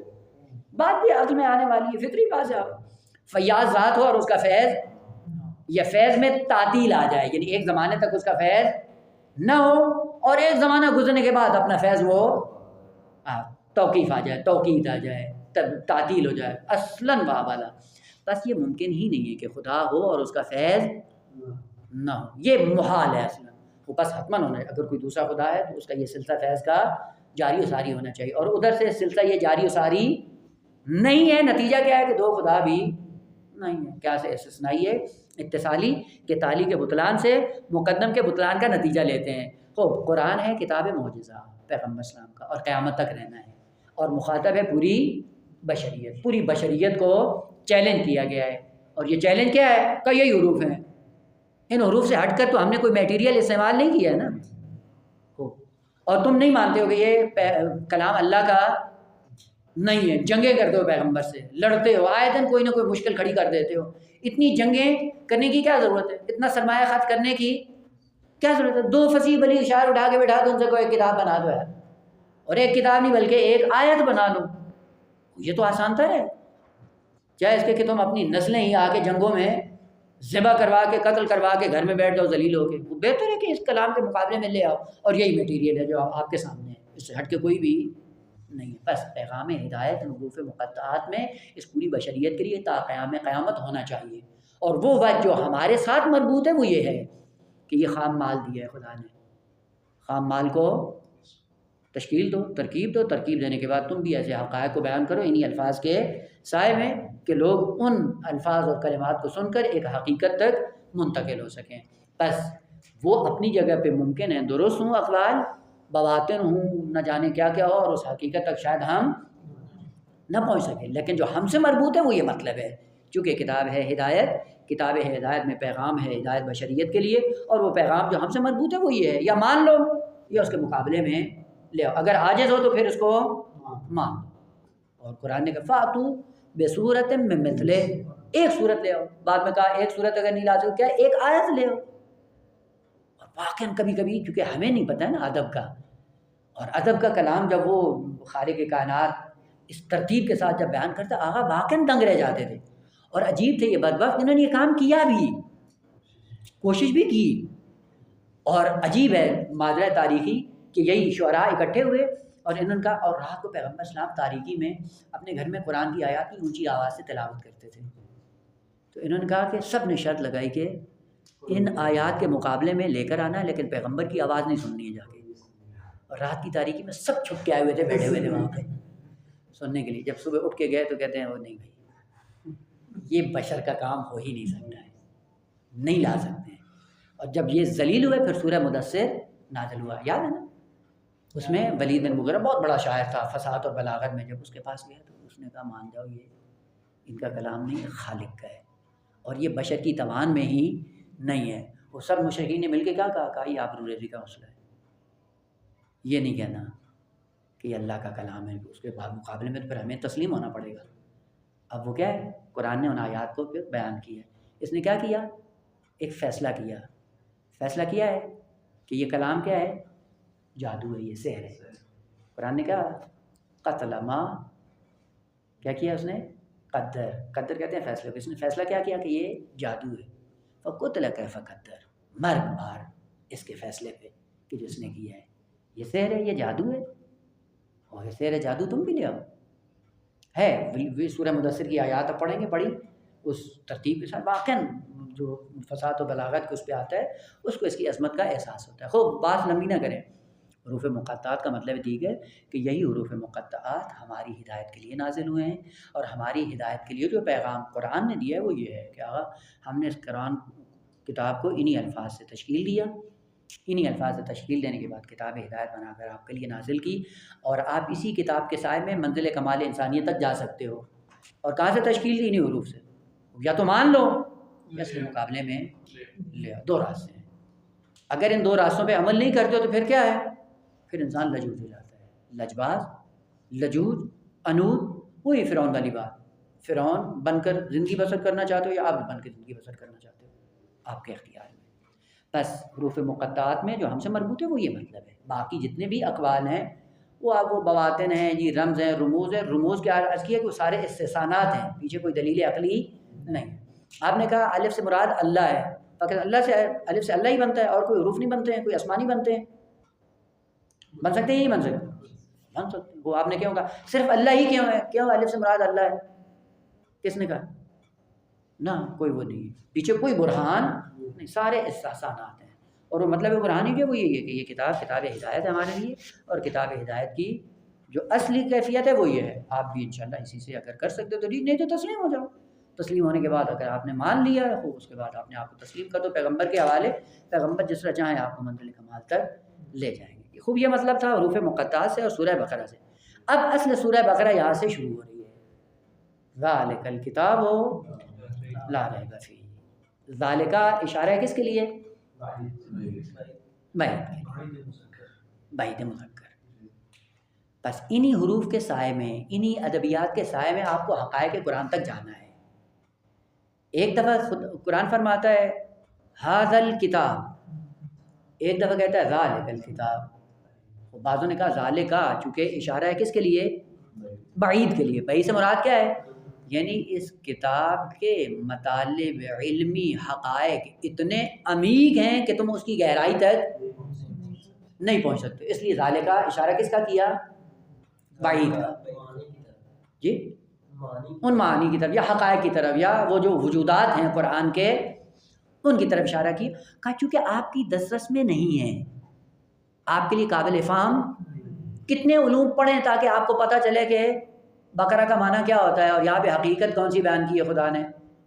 بات بھی عقل میں آنے والی ہے، فطری بات ہے. فیاض ذات ہو اور اس کا فیض، یا فیض میں تعطیل آ جائے، یعنی ایک زمانے تک اس کا فیض نہ ہو اور ایک زمانہ گزرنے کے بعد اپنا فیض وہ توقیف آ جائے، توقید آ جائے، تعطیل ہو جائے اصلاً والا. بس یہ ممکن ہی نہیں ہے کہ خدا ہو اور اس کا فیض نہ ہو. یہ محال ہے اصلاً. وہ بس حتماً ہونا ہے. اگر کوئی دوسرا خدا ہے تو اس کا یہ سلسلہ فیض کا جاری و ساری ہونا چاہیے، اور ادھر سے سلسلہ یہ جاری و ساری نہیں ہے. نتیجہ کیا ہے کہ دو خدا بھی نہیں ہے. کیا سے استثنائی ہے اتصالی کہ تالی کے بطلان سے مقدم کے بطلان کا نتیجہ لیتے ہیں. خوب قرآن ہے کتاب معجزہ پیغمبر اسلام کا، اور قیامت تک رہنا ہے، اور مخاطب ہے پوری بشریت. پوری بشریت کو چیلنج کیا گیا ہے. اور یہ چیلنج کیا ہے کہ یہی حروف ہیں. ان حروف سے ہٹ کر تو ہم نے کوئی میٹیریل استعمال نہیں کیا ہے نا. اور تم نہیں مانتے ہو کہ یہ کلام اللہ کا نہیں ہے. جنگیں کرتے ہو پیغمبر سے، لڑتے ہو آئے دن، کوئی نہ کوئی مشکل کھڑی کر دیتے ہو. اتنی جنگیں کرنے کی کیا ضرورت ہے؟ اتنا سرمایہ خرچ کرنے کی کیا ضرورت ہے؟ دو فصیح بلی اشعار اٹھا کے بٹھا دو ان سے کوئی ایک کتاب بنا دو ہے، اور ایک کتاب نہیں بلکہ ایک آیت بنا لو. یہ تو آسان تر ہے. چاہے اس کے کہ تم اپنی نسلیں ہی آ کے جنگوں میں ذبح کروا کے قتل کروا کے گھر میں بیٹھ جاؤ ذلیل ہو کے. وہ بہتر ہے کہ اس کلام کے مقابلے میں لے آؤ، اور یہی میٹیریل ہے جو آپ کے سامنے ہے، اس سے ہٹ کے کوئی بھی نہیں ہے. بس پیغام ہدایت حروف مقطعات میں اس پوری بشریت کے لیے تا قیام قیامت ہونا چاہیے. اور وہ وجہ جو ہمارے ساتھ مربوط ہے وہ یہ ہے کہ یہ خام مال دیا ہے خدا نے. خام مال کو تشکیل دو، ترکیب دو، ترکیب دینے کے بعد تم بھی ایسے حقائق کو بیان کرو انہی الفاظ کے سائے میں کہ لوگ ان الفاظ اور کلمات کو سن کر ایک حقیقت تک منتقل ہو سکیں. بس وہ اپنی جگہ پہ ممکن ہے درست ہوں اقوال، بواطن ہوں نہ جانے کیا کیا ہو، اور اس حقیقت تک شاید ہم نہ پہنچ سکیں. لیکن جو ہم سے مربوط ہے وہ یہ مطلب ہے، چونکہ کتاب ہے ہدایت، کتاب ہے ہدایت میں پیغام ہے ہدایت بشریت کے لیے، اور وہ پیغام جو ہم سے مربوط ہے وہ یہ ہے. یا مان لو یا اس کے مقابلے میں لے آؤ. اگر عاجز ہو تو پھر اس کو مان لو. اور قرآن نے کہا فاتو بصورت من مثلہ، ایک صورت لے آؤ. بعد میں کہا ایک صورت اگر نہیں لا سکتے کیا ایک آیت لے آؤ. اور واقعاً کبھی کبھی کیونکہ ہمیں نہیں پتہ ہے نا ادب کا، اور ادب کا کلام جب وہ خالق کائنات اس ترتیب کے ساتھ جب بیان کرتا آغا واقعاً دنگ رہ جاتے تھے. اور عجیب تھے یہ بدبخت، انہوں نے یہ کام کیا بھی، کوشش بھی کی. اور عجیب ہے ماجرا تاریخی کہ یہی شعراء اکٹھے ہوئے اور انہوں نے کہا، اور رات کو پیغمبر اسلام تاریکی میں اپنے گھر میں قرآن کی آیات کی اونچی آواز سے تلاوت کرتے تھے. تو انہوں نے کہا کہ سب نے شرط لگائی کہ ان آیات کے مقابلے میں لے کر آنا ہے لیکن پیغمبر کی آواز نہیں سننی ہے جا کے. اور رات کی تاریکی میں سب چھپ کے آئے ہوئے تھے، بیٹھے ہوئے تھے وہاں پہ سننے کے لیے. جب صبح اٹھ کے گئے تو کہتے ہیں وہ نہیں بھائی یہ بشر کا کام ہو ہی نہیں سکتا ہے، نہیں لا سکتے ہیں. اور جب یہ ذلیل ہوئے پھر سورہ مدثر نازل ہوا، یاد ہے نا؟ اس میں ولید بن مغیرہ بہت بڑا شاعر تھا فصاحت اور بلاغت میں، جب اس کے پاس گیا تو اس نے کہا مان جاؤ یہ ان کا کلام نہیں، خالق کا ہے، اور یہ بشر کی توان میں ہی نہیں ہے. وہ سب مشرکین نے مل کے کہا یہ آبرو ریزی کا مسئلہ ہے، یہ نہیں کہنا کہ یہ اللہ کا کلام ہے. اس کے بعد مقابلے میں تو پھر ہمیں تسلیم ہونا پڑے گا. اب وہ کیا ہے، قرآن نے ان آیات کو پھر بیان کیا. اس نے کیا کیا؟ ایک فیصلہ کیا. فیصلہ کیا ہے کہ یہ کلام کیا ہے؟ جادو ہے، یہ سحر ہے. قرآن نے کہا قتل ما، کیا کیا اس نے؟ قدر کہتے ہیں فیصلے کو. اس نے فیصلہ کیا کیا کہ یہ جادو ہے. فقتل کیف قدر، مرگ مار اس کے فیصلے پہ کہ جس نے کیا ہے. یہ سحر ہے، یہ جادو ہے، اور یہ سحر ہے جادو تم بھی لے آؤ. ہے سورہ مدثر کی آیات اب پڑھیں گے، پڑھی اس ترتیب کے ساتھ واقعاً جو فصاحت و بلاغت کے اس پہ آتا ہے اس کو اس کی عظمت کا احساس ہوتا ہے. خوب بات لمبی نہ کریں. حروف مقطعات کا مطلب دیگر کہ یہی حروف مقطعات ہماری ہدایت کے لیے نازل ہوئے ہیں، اور ہماری ہدایت کے لیے جو پیغام قرآن نے دیا ہے وہ یہ ہے کہ آقا ہم نے اس قرآن کتاب کو انہی الفاظ سے تشکیل دیا، انہی الفاظ سے تشکیل دینے کے بعد کتاب ہدایت بنا کر آپ کے لیے نازل کی، اور آپ اسی کتاب کے سائے میں منزل کمال انسانیت تک جا سکتے ہو۔ اور کہاں سے تشکیل دی؟ انہی حروف سے۔ یا تو مان لو یا اس کے مقابلے میں لے آؤ، دو راستے ہیں۔ اگر ان دو راستوں پہ عمل نہیں کرتے ہو تو پھر کیا ہے؟ پھر انسان لجوج ہو جاتا ہے، لجباز، لجوج، انود، وہی فرعون والی بات۔ فرعون بن کر زندگی بسر کرنا چاہتے ہو یا عبد بن کے زندگی بسر کرنا چاہتے ہو، آپ کے اختیار میں۔ بس حروف مقطعات میں جو ہم سے مربوط ہے وہ یہ مطلب ہے۔ باقی جتنے بھی اقوال ہیں وہ آپ وہ بواطن ہیں جی، رمز ہیں، رموز ہیں۔ رموز کیا عرض کیا کہ وہ سارے استثناءات ہیں، پیچھے کوئی دلیل عقلی نہیں۔ آپ نے کہا الف سے مراد اللہ ہے، فقط اللہ سے الف سے اللہ ہی بنتا ہے، اور کوئی حروف نہیں بنتے ہیں، کوئی آسمانی بنتے ہیں؟ بن سکتے ہیں یا نہیں بن سکتے؟ بن سکتے ہیں۔ وہ آپ نے کیوں کہا صرف اللہ ہی کیوں ہے؟ کیوں الف سے مراد اللہ ہے؟ کس نے کہا؟ نہ کوئی وہ نہیں ہے، پیچھے کوئی برہان نہیں، سارے استثناءات ہیں۔ اور وہ مطلب برہان ہی کہ وہ یہ ہے کہ یہ کتاب ہدایت ہے ہمارے لیے، اور کتاب ہدایت کی جو اصلی کیفیت ہے وہ یہ ہے۔ آپ بھی انشاءاللہ اسی سے اگر کر سکتے ہو تو نہیں تو تسلیم ہو جاؤ۔ تسلیم ہونے کے بعد اگر آپ نے مان لیا ہے اس کے بعد آپ نے آپ کو تسلیم کر دو پیغمبر کے حوالے، پیغمبر جس طرح چاہیں آپ کو منزل کمال تک لے جائیں گے۔ خوب یہ مطلب تھا حروف مقطعات سے اور سورہ بقرہ سے۔ اب اصل سورہ بقرہ یہاں سے شروع ہو رہی ہے، ذالک الکتاب لا ریب فیہ۔ ذالک اشارہ ہے کس کے لیے؟ بعید مذکر۔ بس انہی حروف کے سائے میں، انہی ادبیات کے سائے میں آپ کو حقائق قرآن تک جانا ہے۔ ایک دفعہ قرآن فرماتا ہے ھذا الکتاب، ایک دفعہ کہتا ہے ذالک الکتاب۔ بعضوں نے کہا ذالکا، چونکہ اشارہ ہے کس کے لیے؟ بعید کے لیے۔ بعید سے مراد کیا ہے؟ یعنی اس کتاب کے مطالب علمی حقائق اتنے عمیق ہیں کہ تم اس کی گہرائی تک نہیں پہنچ سکتے، اس لیے ذالکا اشارہ کس کا کیا؟ بعید کا، جی ان معانی کی طرف یا حقائق کی طرف یا وہ جو وجودات ہیں قرآن کے ان کی طرف اشارہ کی۔ کہا چونکہ آپ کی دسترس میں نہیں ہے، آپ کے لیے قابل فہم کتنے علوم پڑھیں تاکہ آپ کو پتہ چلے کہ بقرہ کا معنی کیا ہوتا ہے، اور یہاں پہ حقیقت کون سی بیان کی ہے خدا نے،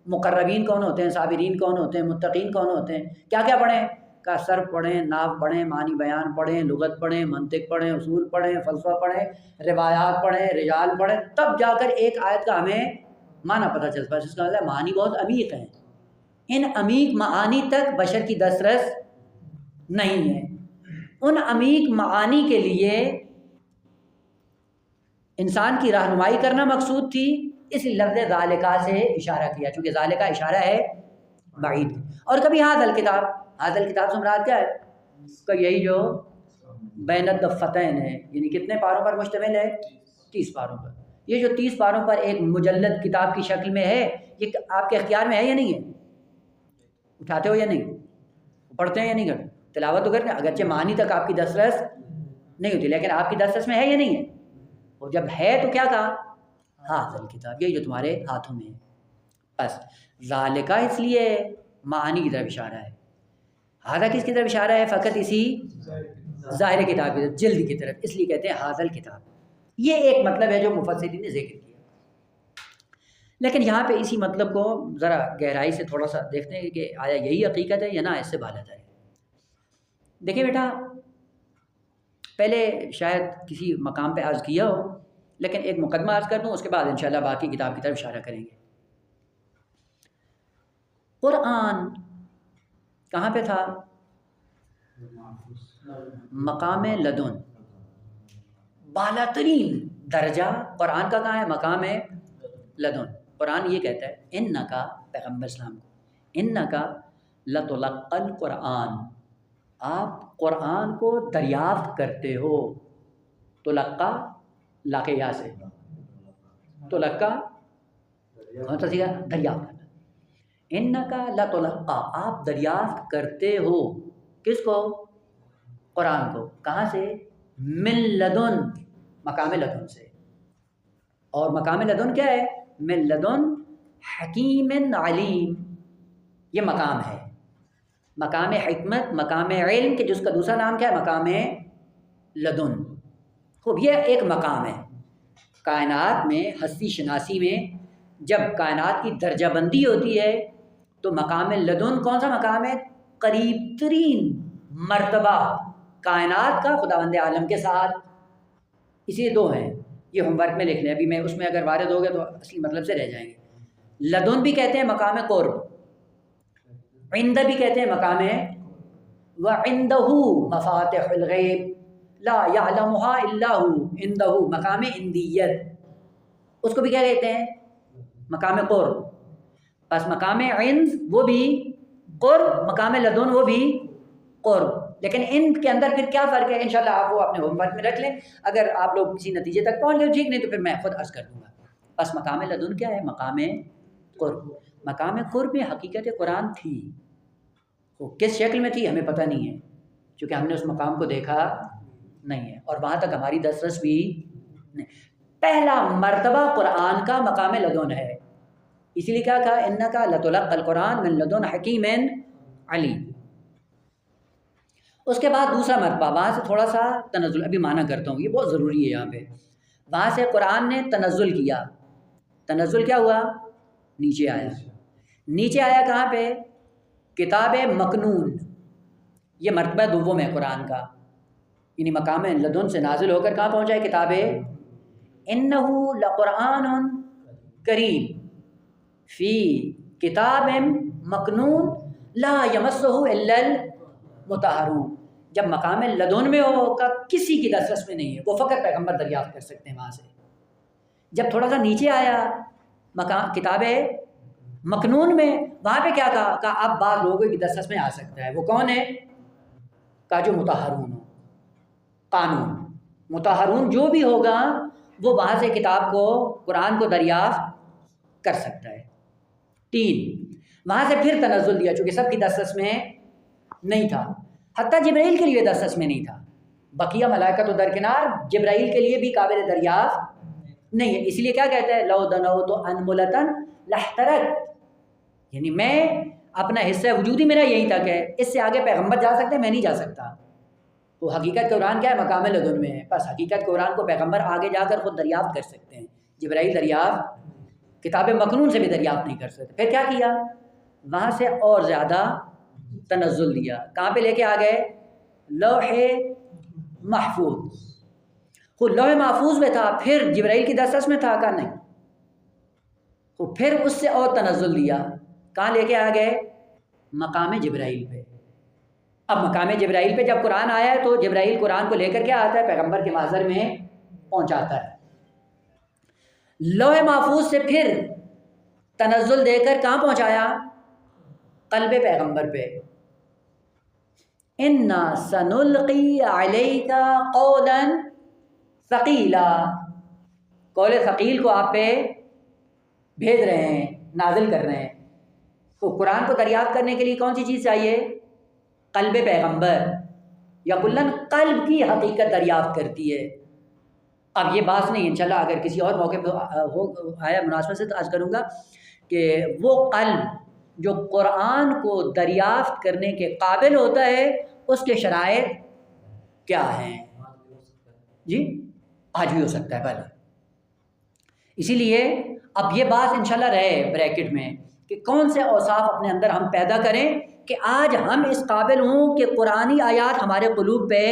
مقربین کون ہوتے ہیں، صابرین کون ہوتے ہیں، متقین کون ہوتے ہیں، کیا کیا پڑھیں؟ کا صرف پڑھیں، نحو پڑھیں، معنی بیان پڑھیں، لغت پڑھیں، منطق پڑھیں، اصول پڑھیں، فلسفہ پڑھیں، روایات پڑھیں، رجال پڑھیں، تب جا کر ایک آیت کا ہمیں معنی پتہ چلتا ہے۔ اس کا مطلب معنی بہت عمیق ہیں، ان عمیق معانی تک بشر کی دسترس نہیں ہے۔ ان عمیق معانی کے لیے انسان کی رہنمائی کرنا مقصود تھی، اس لفظ ذالکا سے اشارہ کیا، چونکہ ذالکا اشارہ ہے بعید۔ اور کبھی ھذا الکتاب، ھذا الکتاب سے مراد کیا ہے؟ اس کا یہی جو بین الضفتین ہے، یعنی کتنے پاروں پر مشتمل ہے؟ 30 پاروں پر۔ یہ جو 30 پاروں پر ایک مجلد کتاب کی شکل میں ہے، یہ آپ کے اختیار میں ہے یا نہیں ہے؟ اٹھاتے ہو یا نہیں؟ پڑھتے ہیں یا نہیں کرتے؟ تلاوت تو کرتے ہیں، اگرچہ معنی تک آپ کی دسترس نہیں ہوتی لیکن آپ کی دسترس میں ہے یا نہیں ہے؟ اور جب ہے تو کیا کہا؟ ھذا الکتاب، یہ جو تمہارے ہاتھوں میں ہے۔ بس ذالکا اس لیے معانی کی طرف اشارہ ہے، ھذا کس کی طرف اشارہ ہے؟ فقط اسی ظاہر کتاب کی طرف، جلد کی طرف، اس لیے کہتے ہیں ھذا الکتاب۔ یہ ایک مطلب ہے جو مفسرین نے ذکر کیا، لیکن یہاں پہ اسی مطلب کو ذرا گہرائی سے تھوڑا سا دیکھتے ہیں کہ آیا یہی حقیقت ہے یا نہ اس سے بالاتر ہے۔ دیکھیں بیٹا، پہلے شاید کسی مقام پہ عرض کیا ہو لیکن ایک مقدمہ عرض کر دوں، اس کے بعد انشاءاللہ باقی کتاب کی طرف اشارہ کریں گے۔ قرآن کہاں پہ تھا؟ مقام لدن، بالا ترین درجہ قرآن کا کہاں ہے؟ مقام لدن۔ قرآن یہ کہتا ہے انکا، پیغمبر اسلام کو، انکا لتلقی القرآن، آپ قرآن کو دریافت کرتے ہو۔ تلقا لاقیا سے، تلقا کون سا سیکھا؟ دریافت کرنا۔ انکا لتلقا، آپ دریافت کرتے ہو کس کو؟ قرآن کو۔ کہاں سے؟ من لدن، مقام لدن سے۔ اور مقام لدن کیا ہے؟ من لدن حکیم علیم، یہ مقام ہے، مقام حکمت، مقام علم، کہ جس کا دوسرا نام کیا ہے؟ مقام لدن. خوب یہ ایک مقام ہے کائنات میں، ہستی شناسی میں جب کائنات کی درجہ بندی ہوتی ہے تو مقام لدن کون سا مقام ہے؟ قریب ترین مرتبہ کائنات کا خداوند عالم کے ساتھ. اسی دو ہیں، یہ ہوم ورک میں لکھ لیں، ابھی میں اس میں اگر وارد ہو گئے تو اصلی مطلب سے رہ جائیں گے. لدن بھی کہتے ہیں مقام قرب، عند بھی کہتے ہیں مقام وعنده مفاتح الغیب لا يعلمها الا هو، عنده مقام عندیت، اس کو بھی کیا کہتے ہیں؟ مقام قرب. بس مقام عند وہ بھی قرب، مقام لدن وہ بھی قرب. لیکن ان کے اندر پھر کیا فرق ہے انشاءاللہ آپ وہ اپنے ہوم ورک میں رکھ لیں، اگر آپ لوگ کسی نتیجے تک پہنچ گئے ٹھیک، نہیں تو پھر میں خود عرض کر دوں گا. بس مقام لدن کیا ہے؟ مقام قرب. مقام قرب میں حقیقت قرآن تھی، وہ کس شکل میں تھی ہمیں پتہ نہیں ہے چونکہ ہم نے اس مقام کو دیکھا نہیں ہے اور وہاں تک ہماری دسترس بھی نہیں. پہلا مرتبہ قرآن کا مقام لدن ہے، اسی لیے کیا کہا؟ انکا لتلقی القرآن من لدن حکیم علیم. اس کے بعد دوسرا مرتبہ، وہاں سے تھوڑا سا تنزل، ابھی معنی کرتا ہوں، یہ بہت ضروری ہے یہاں پہ. وہاں سے قرآن نے تنزل کیا. تنزل کیا ہوا؟ نیچے آیا. نیچے آیا کہاں پہ؟ کتاب مکنون. یہ مرتبہ دوم ہے قرآن کا، یعنی مقام لدن سے نازل ہو کر کہاں پہنچا ہے؟ کتاب انہ لقرآن کریم فی کتاب مکنون لا یمسہ الا المطہرون. جب مقام لدن میں ہو کا کسی کی دسترس میں نہیں ہے، وہ فقط پیغمبر دریافت کر سکتے ہیں وہاں سے. جب تھوڑا سا نیچے آیا مقام کتاب مکنون میں، وہاں پہ کیا کہا؟ اب بعض لوگوں کی دسترس میں آ سکتا ہے. وہ کون ہے؟ کہا جو مطہرون ہو. قانون مطہرون جو بھی ہوگا وہ وہاں سے کتاب کو، قرآن کو دریافت کر سکتا ہے. 3 وہاں سے پھر تنزل دیا چونکہ سب کی دسترس میں نہیں تھا، حتیٰ جبرائیل کے لیے دسترس میں نہیں تھا. بقیہ ملائکہ تو درکنار، جبرائیل کے لیے بھی قابل دریافت نہیں ہے. اس لیے کیا کہتا ہے؟ لو دنوت انملتن لاحترق، یعنی میں اپنا حصہ وجودی میرا یہیں تک ہے، اس سے آگے پیغمبر جا سکتے ہیں، میں نہیں جا سکتا. تو حقیقت قرآن کیا ہے؟ مقام لدن میں ہے. بس حقیقت قرآن کو پیغمبر آگے جا کر خود دریافت کر سکتے ہیں، جبرائیل دریافت کتاب مکنون سے بھی دریافت نہیں کر سکتے. پھر کیا کیا؟ وہاں سے اور زیادہ تنزل دیا. کہاں پہ لے کے آ گئے؟ لوح محفوظ. وہ لوح محفوظ میں تھا، پھر جبرائیل کی دسترس میں تھا کا نہیں، تو پھر اس سے اور تنزل دیا. کہاں لے کے آ گئے؟ مقام جبرائیل پہ. اب مقام جبرائیل پہ جب قرآن آیا ہے تو جبرائیل قرآن کو لے کر کیا آتا ہے؟ پیغمبر کے محضر میں پہنچاتا ہے. لوح محفوظ سے پھر تنزل دے کر کہاں پہنچایا؟ قلب پیغمبر پہ. انا سنلقی علیک قولا ثقیلا، قول ثقیل کو آپ پہ بھیج رہے ہیں، نازل کر رہے ہیں. تو قرآن کو دریافت کرنے کے لیے کون سی چیز چاہیے؟ قلب پیغمبر، یا کلن قلب کی حقیقت دریافت کرتی ہے. اب یہ بات نہیں، انشاءاللہ اگر کسی اور موقع پہ آیا مناسبت سے تو عرض کروں گا کہ وہ قلب جو قرآن کو دریافت کرنے کے قابل ہوتا ہے اس کے شرائط کیا ہیں؟ جی آج بھی ہو سکتا ہے پہلے. اسی لیے اب یہ بات انشاءاللہ رہے بریکٹ میں کہ کون سے اوصاف اپنے اندر ہم پیدا کریں کہ آج ہم اس قابل ہوں کہ قرآنی آیات ہمارے قلوب پہ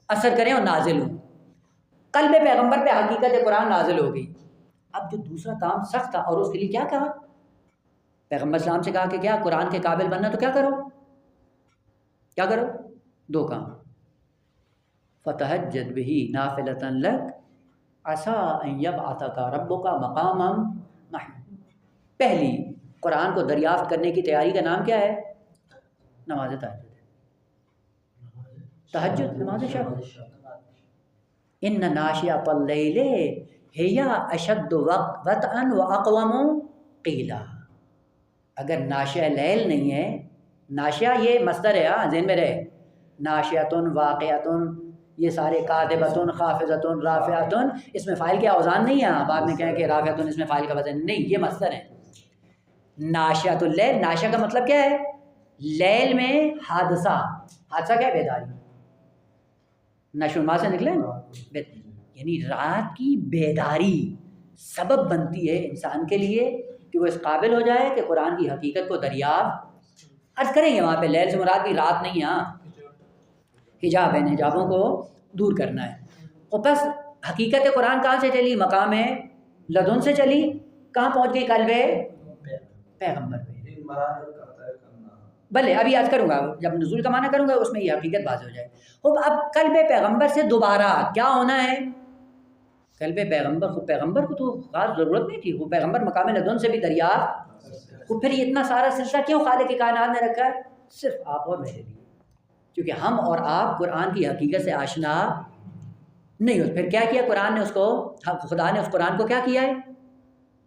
اثر کریں اور نازل ہوں. قلب پیغمبر پہ حقیقت قرآن نازل ہو گئی. اب جو دوسرا کام سخت تھا اور اس کے لیے کیا کہا؟ پیغمبر اسلام سے کہا کہ کیا قرآن کے قابل بننا تو کیا کرو؟ کیا کرو؟ 2 کام. فتہجد بہ نافلۃ لک عسیٰ ان یبعثک ربک مقاما محمودا. پہلی قرآن کو دریافت کرنے کی تیاری کا نام کیا ہے؟ نماز تہجد. تہجد نماز شب. ان ناشئۃ اللیل ہی اشد وطئا واقوم قیلا. اگر ناشئہ لیل نہیں ہے، ناشئہ یہ مصدر ہے، ذہن میں رہے، ناشئۃن واقعۃن یہ سارے کاذبۃن خافضۃن رافعۃن، اس میں فاعل کے اوزان نہیں ہے. بعد میں کہیں کہ رافعۃن اس میں فاعل کا وزن نہیں، یہ مصدر ہے. ناشئۃ اللیل، ناشئہ کا مطلب کیا ہے؟ لیل میں حادثہ. حادثہ کیا ہے؟ بیداری. نشوما سے نکلے نا، یعنی رات کی بیداری سبب بنتی ہے انسان کے لیے کہ وہ اس قابل ہو جائے کہ قرآن کی حقیقت کو دریافت عرض کریں گے. وہاں پہ لیل سے مراد بھی رات نہیں، ہاں حجاب ہے، حجابوں کو دور کرنا ہے. اور بس حقیقت قرآن کہاں سے چلی؟ مقام لدن سے چلی. کہاں پہنچ گئی؟ قلب پیغمبر پہ. بھلے ابھی یاد کروں گا، جب نزول کا معنی کروں گا اس میں یہ حقیقت بات ہو جائے. اب قلب پیغمبر سے دوبارہ کیا ہونا ہے؟ قلب پیغمبر کو تو خاص ضرورت نہیں تھی، وہ پیغمبر مقام لدن سے بھی دریافت. وہ پھر یہ اتنا سارا سلسلہ کیوں خالق کائنات نے رکھا ہے؟ صرف آپ اور میرے لیے، کیونکہ ہم اور آپ قرآن کی حقیقت سے آشنا نہیں ہو. پھر کیا کیا قرآن نے اس کو، خدا نے اس قرآن کو کیا کیا ہے؟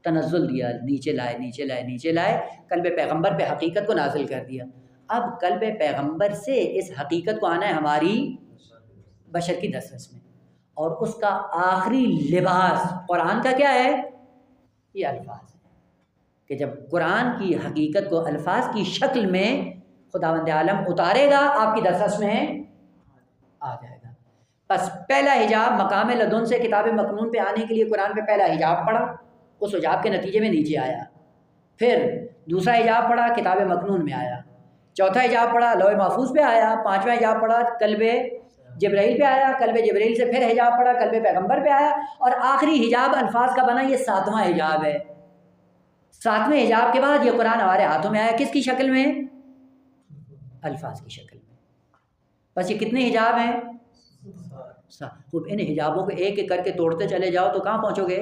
تنزل دیا، نیچے لائے نیچے لائے نیچے لائے، قلب پیغمبر پہ حقیقت کو نازل کر دیا. اب قلب پیغمبر سے اس حقیقت کو آنا ہے ہماری بشر کی دسترس میں، اور اس کا آخری لباس قرآن کا کیا ہے؟ یہ الفاظ ہے کہ جب قرآن کی حقیقت کو الفاظ کی شکل میں خداوند عالم اتارے گا آپ کی دسترس میں آ جائے گا. بس پہلا حجاب مقام لدن سے کتاب مکنون پہ آنے کے لیے قرآن پہ پہلا حجاب پڑھا، اس حجاب کے نتیجے میں نیچے آیا. پھر دوسرا حجاب پڑھا، کتاب مکنون میں آیا. چوتھا حجاب پڑھا، لوح محفوظ پہ آیا. پانچواں حجاب پڑھا، قلب جبرائیل پہ آیا. قلب جبرائیل سے پھر حجاب پڑھا، قلب پیغمبر پہ آیا. اور آخری حجاب الفاظ کا بنا، یہ ساتواں حجاب ہے. ساتویں حجاب کے بعد یہ قرآن ہمارے ہاتھوں میں آیا. کس کی شکل میں؟ الفاظ کی شکل میں. بس یہ کتنے حجاب ہیں؟ خوب. ان حجابوں کو ایک ایک کر کے توڑتے چلے جاؤ تو کہاں پہنچو گے؟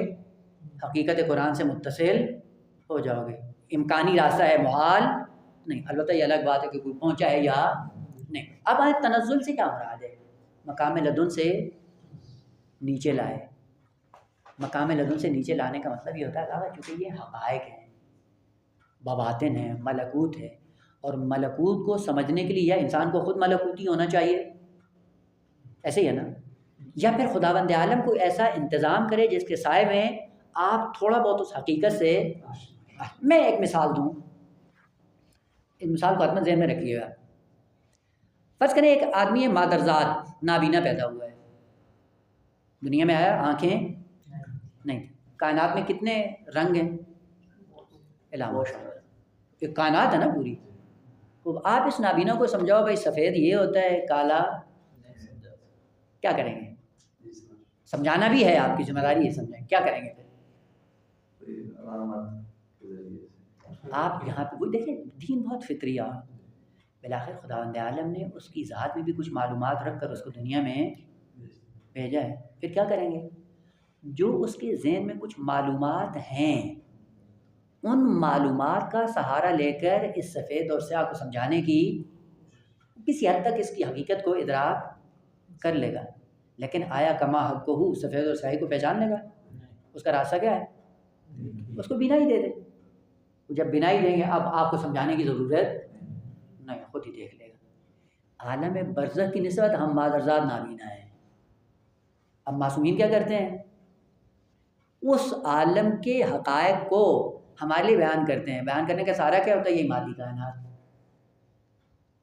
حقیقت قرآن سے متصل ہو جاؤ گے. امکانی راستہ ہے، محال نہیں. البتہ یہ الگ بات ہے کہ کوئی پہنچا ہے یا نہیں. اب آئے تنزل سے کیا مراد ہے؟ مقام لدن سے نیچے لائے. مقام لدن سے نیچے لانے کا مطلب یہ ہوتا ہے چونکہ یہ حقائق ہیں، بواطن ہیں، ملکوت ہے، اور ملکوت کو سمجھنے کے لیے یا انسان کو خود ملکوتی ہونا چاہیے، ایسے ہی ہے نا، یا پھر خداوند عالم کو ایسا انتظام کرے جس کے سائے میں آپ تھوڑا بہت اس حقیقت سے. میں ایک مثال دوں، اس مثال کو حتماً ذہن میں رکھیے گا. فرض کریں ایک آدمی ہے مادرزاد، نابینا پیدا ہوا ہے، دنیا میں آیا، آنکھیں نہیں. کائنات میں کتنے رنگ ہیں؟ علامہ ایک کائنات ہے نا پوری. تو آپ اس نابینا کو سمجھاؤ بھائی سفید یہ ہوتا ہے، کالا، کیا کریں گے؟ سمجھانا بھی ہے آپ کی ذمہ داری ہے، سمجھائیں کیا کریں گے؟ آپ یہاں پہ وہی دیکھیں، دین بہت فطریہ. بالآخر خداوند عالم نے اس کی ذات میں بھی کچھ معلومات رکھ کر اس کو دنیا میں بھیجا ہے. پھر کیا کریں گے؟ جو اس کے ذہن میں کچھ معلومات ہیں، ان معلومات کا سہارا لے کر اس سفید اور سیاہ کو سمجھانے کی کسی حد تک اس کی حقیقت کو ادراک کر لے گا. لیکن آیا کما حق کو ہو، سفید اور سیاہی کو پہچان لے گا؟ اس کا راستہ کیا ہے؟ اس کو بینائی دے دے. جب بینائی دیں گے اب آپ کو سمجھانے کی ضرورت نہیں، خود ہی دیکھ لے گا. عالم برزخ کی نسبت ہم مادرزاد نابینا ہیں. اب معصومین کیا کرتے ہیں؟ اس عالم کے حقائق کو ہمارے لیے بیان کرتے ہیں. بیان کرنے کا سہارا کیا ہوتا ہے؟ یہ مادی کائنات.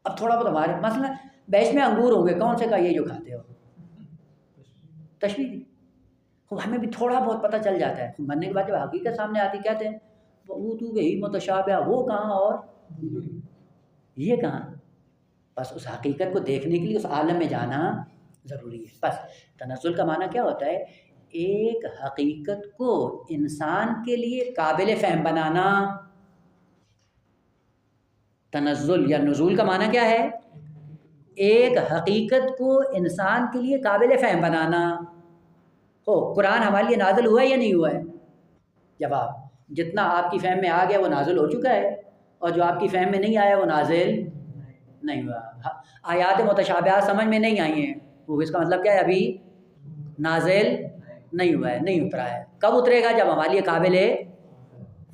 اب تھوڑا بہت ہمارے مثلا بیچ میں انگور ہوں گے، کون سے کا؟ یہ جو کھاتے ہو، تشبیہ دی. ہمیں بھی تھوڑا بہت پتہ چل جاتا ہے. مرنے کے بعد جب حقیقت سامنے آتی کہتے ہیں وہ تو وہی متشابہ، وہ کہاں اور یہ کہاں. بس اس حقیقت کو دیکھنے کے لیے اس عالم میں جانا ضروری ہے. بس تنزل کا معنی کیا ہوتا ہے؟ ایک حقیقت کو انسان کے لیے قابل فہم بنانا. تنزل یا نزول کا معنی کیا ہے؟ ایک حقیقت کو انسان کے لیے قابل فہم بنانا. قرآن ہمارے لیے نازل ہوا ہے یا نہیں ہوا ہے؟ جواب، جتنا آپ کی فہم میں آ گیا وہ نازل ہو چکا ہے، اور جو آپ کی فہم میں نہیں آیا وہ نازل نہیں ہوا. آیات متشابہات سمجھ میں نہیں آئی ہیں، وہ اس کا مطلب کیا ہے؟ ابھی نازل نہیں ہوا ہے، نہیں اترا ہے. کب اترے گا؟ جب ہمارے لیے قابل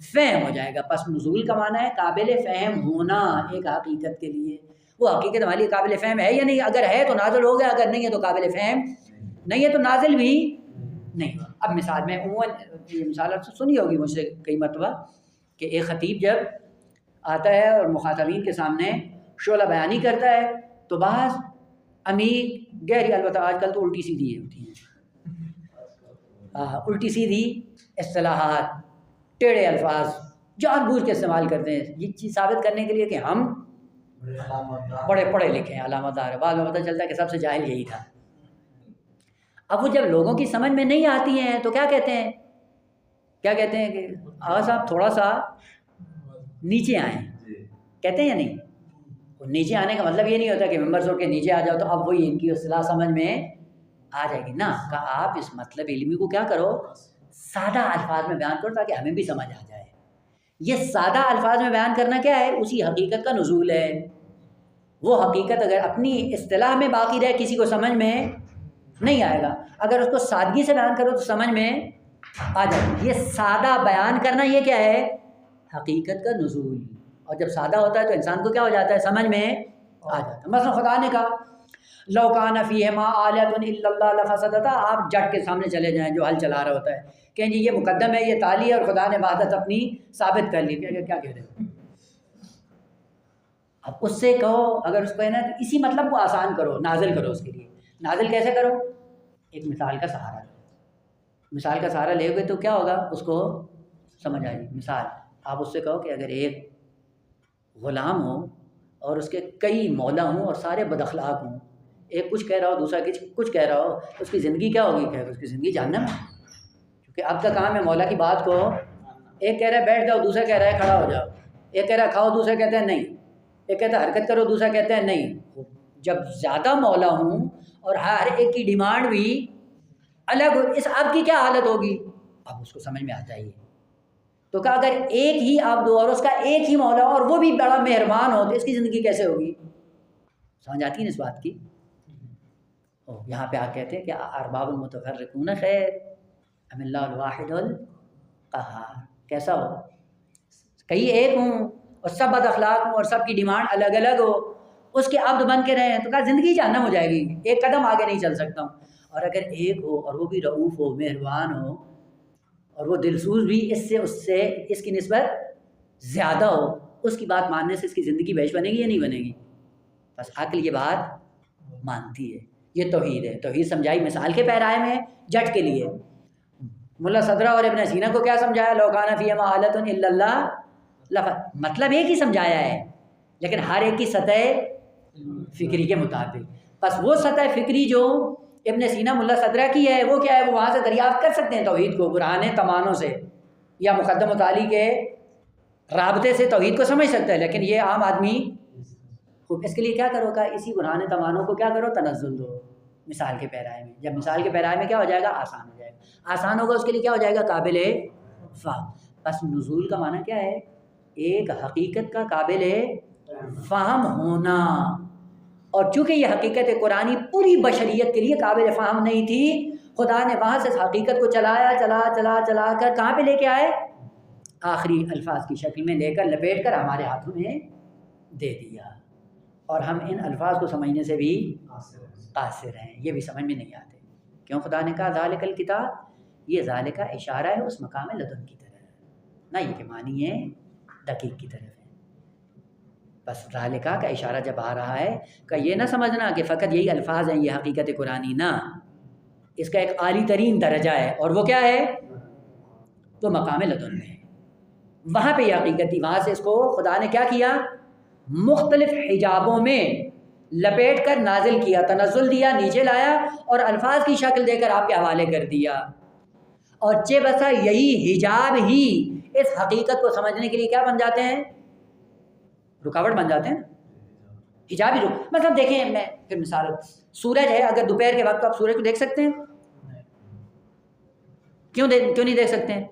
فہم ہو جائے گا. پس نزول کا معنی ہے قابل فہم ہونا ایک حقیقت کے لیے. وہ حقیقت ہمارے لیے قابل فہم ہے یا نہیں؟ اگر ہے تو نازل ہو گیا، اگر نہیں ہے تو قابل فہم نہیں ہے تو نازل بھی نہیں. اب مثال میں عموماً یہ مثال آپ سنی ہوگی مجھ سے کئی مرتبہ کہ ایک خطیب جب آتا ہے اور مخاطبین کے سامنے شعلہ بیانی کرتا ہے تو بعض عمیق گہری، البتہ آج کل تو الٹی سیدھی ہوتی ہیں، الٹی سیدھی اصطلاحات، ٹیڑھے الفاظ جان بوجھ کے استعمال کرتے ہیں یہ چیز ثابت کرنے کے لیے کہ ہم بڑے پڑھے لکھے ہیں، علامت دار ہے، بعد میں پتہ چلتا ہے کہ سب سے جاہل یہی تھا۔ اب وہ جب لوگوں کی سمجھ میں نہیں آتی ہیں تو کیا کہتے ہیں کہ آغا صاحب تھوڑا سا نیچے آئیں، کہتے ہیں یا نہیں؟ نیچے آنے کا مطلب یہ نہیں ہوتا کہ ممبر سے اٹھ کے نیچے آ جاؤ تو اب وہی ان کی اصطلاح سمجھ میں آ جائے گی، نہ کہا آپ اس مطلب علمی کو کیا کرو، سادہ الفاظ میں بیان کرو تاکہ ہمیں بھی سمجھ آ جائے۔ یہ سادہ الفاظ میں بیان کرنا کیا ہے؟ اسی حقیقت کا نزول ہے۔ وہ حقیقت اگر اپنی اصطلاح میں باقی رہے کسی کو سمجھ میں نہیں آئے گا، اگر اس کو سادگی سے بیان کرو تو سمجھ میں آ جائے گا۔ یہ سادہ بیان کرنا یہ کیا ہے؟ حقیقت کا نزول۔ اور جب سادہ ہوتا ہے تو انسان کو کیا ہو جاتا ہے؟ سمجھ میں آ جاتا ہے۔ مثلا خدا نے کہا لو کان فیہما آلہۃ الا اللہ لفسدتا، آپ جٹ کے سامنے چلے جائیں جو حل چلا رہا ہوتا ہے کہ جی یہ مقدم ہے، یہ تالی ہے، اور خدا نے وحدت اپنی ثابت کر لی، کیا کہہ رہے ہو؟ اب اس سے کہو، اگر اس کو ہے نا تو اسی مطلب کو آسان کرو، نازل کرو اس کے لیے۔ نازل کیسے کرو؟ ایک مثال کا سہارا لو۔ مثال کا سہارا لے گے تو کیا ہوگا؟ اس کو سمجھ آئے گی۔ مثال آپ اس سے کہو کہ اگر ایک غلام ہو اور اس کے کئی مولا ہوں اور سارے بد اخلاق ہوں، ایک کچھ کہہ رہا ہو دوسرا کچھ کہہ رہا ہو، تو اس کی زندگی کیا ہوگی؟ کہ اس کی زندگی جہنم ہے، کیونکہ اب کا کام ہے مولا کی بات کو، ایک کہہ رہا ہے بیٹھ جاؤ، دوسرا کہہ رہا ہے کھڑا ہو جاؤ، ایک کہہ رہا ہے کھاؤ، دوسرا کہتا ہے نہیں، ایک کہتا ہے حرکت کرو، دوسرا کہتا ہے نہیں۔ جب زیادہ مولا ہوں اور ہر ایک کی ڈیمانڈ بھی الگ ہو، اس اب کی کیا حالت ہوگی؟ اب اس کو سمجھ میں آتا ہی ہے۔ تو کہا اگر ایک ہی آپ دو اور اس کا ایک ہی مولا ہو اور وہ بھی بڑا مہربان ہو تو اس کی زندگی کیسے ہوگی؟ سمجھ آتی ہے اس بات کی؟ یہاں پہ آپ کہتے ہیں کہ ارباب المتفرقون خیر ام اللہ الواحد القہار، کیسا ہو؟ کئی ایک ہوں اور سب بد اخلاق ہوں اور سب کی ڈیمانڈ الگ الگ ہو، اس کے عبد بن کے رہیں تو کہا زندگی جہنم ہو جائے گی، ایک قدم آگے نہیں چل سکتا ہوں۔ اور اگر ایک ہو اور وہ بھی رؤوف ہو، مہربان ہو، اور وہ دلسوز بھی اس سے اس کی نسبت زیادہ ہو، اس کی بات ماننے سے اس کی زندگی بہشت بنے گی یا نہیں بنے گی؟ بس عقل یہ بات مانتی ہے۔ یہ توحید ہے۔ توحید سمجھائی مثال کے پیرائے میں جٹ کے لیے۔ ملا صدرہ اور ابن سینا کو کیا سمجھایا؟ لو کان فیہما آلۃ الا اللہ، مطلب ایک ہی سمجھایا ہے لیکن ہر ایک کی سطح فکری کے مطابق۔ بس وہ سطح فکری جو ابن سینا ملا صدرہ کی ہے وہ کیا ہے؟ وہ وہاں سے دریافت کر سکتے ہیں توحید کو برہان تمانوں سے یا مقدم و تعالی کے رابطے سے توحید کو سمجھ سکتا ہے، لیکن یہ عام آدمی اس کے لیے کیا کرو گا؟ اسی برہان تمانوں کو کیا کرو؟ تنزل دو مثال کے پیرائے میں۔ جب مثال کے پیرائے میں کیا ہو جائے گا؟ آسان ہو جائے گا۔ آسان ہوگا اس کے لیے کیا ہو جائے گا؟ قابل فہم۔ بس نزول کا معنی کیا ہے؟ ایک حقیقت کا قابل فہم ہونا، اور چونکہ یہ حقیقت قرآنی پوری بشریت کے لیے قابل فہم نہیں تھی، خدا نے وہاں سے حقیقت کو چلا کر کہاں پہ لے کے آئے؟ آخری الفاظ کی شکل میں لے کر لپیٹ کر ہمارے ہاتھوں میں دے دیا، اور ہم ان الفاظ کو سمجھنے سے بھی قاصر ہیں، یہ بھی سمجھ میں نہیں آتے۔ کیوں خدا نے کہا ذالک الکتاب؟ یہ ذالک کا اشارہ ہے اس مقام لدن کی طرف، نہ یہ کہ معنی ہے دقیق کی طرف ہے۔ بس ذالکہ کا اشارہ جب آ رہا ہے کہ یہ نہ سمجھنا کہ فقط یہی الفاظ ہیں یہ حقیقت قرآنی، نہ، اس کا ایک عالی ترین درجہ ہے، اور وہ کیا ہے؟ تو مقام لدن میں ہے، وہاں پہ یہ حقیقت تھی۔ وہاں سے اس کو خدا نے کیا کیا؟ مختلف حجابوں میں لپیٹ کر نازل کیا، تنزل دیا، نیچے لایا اور الفاظ کی شکل دے کر آپ کے حوالے کر دیا، اور چہ بسا یہی حجاب ہی اس حقیقت کو سمجھنے کے لیے کیا بن جاتے ہیں؟ رکاوٹ بن جاتے ہیں۔ حجاب ہی مطلب دیکھیں، میں پھر مثال، سورج ہے، اگر دوپہر کے وقت آپ سورج کو دیکھ سکتے ہیں؟ کیوں نہیں دیکھ سکتے ہیں؟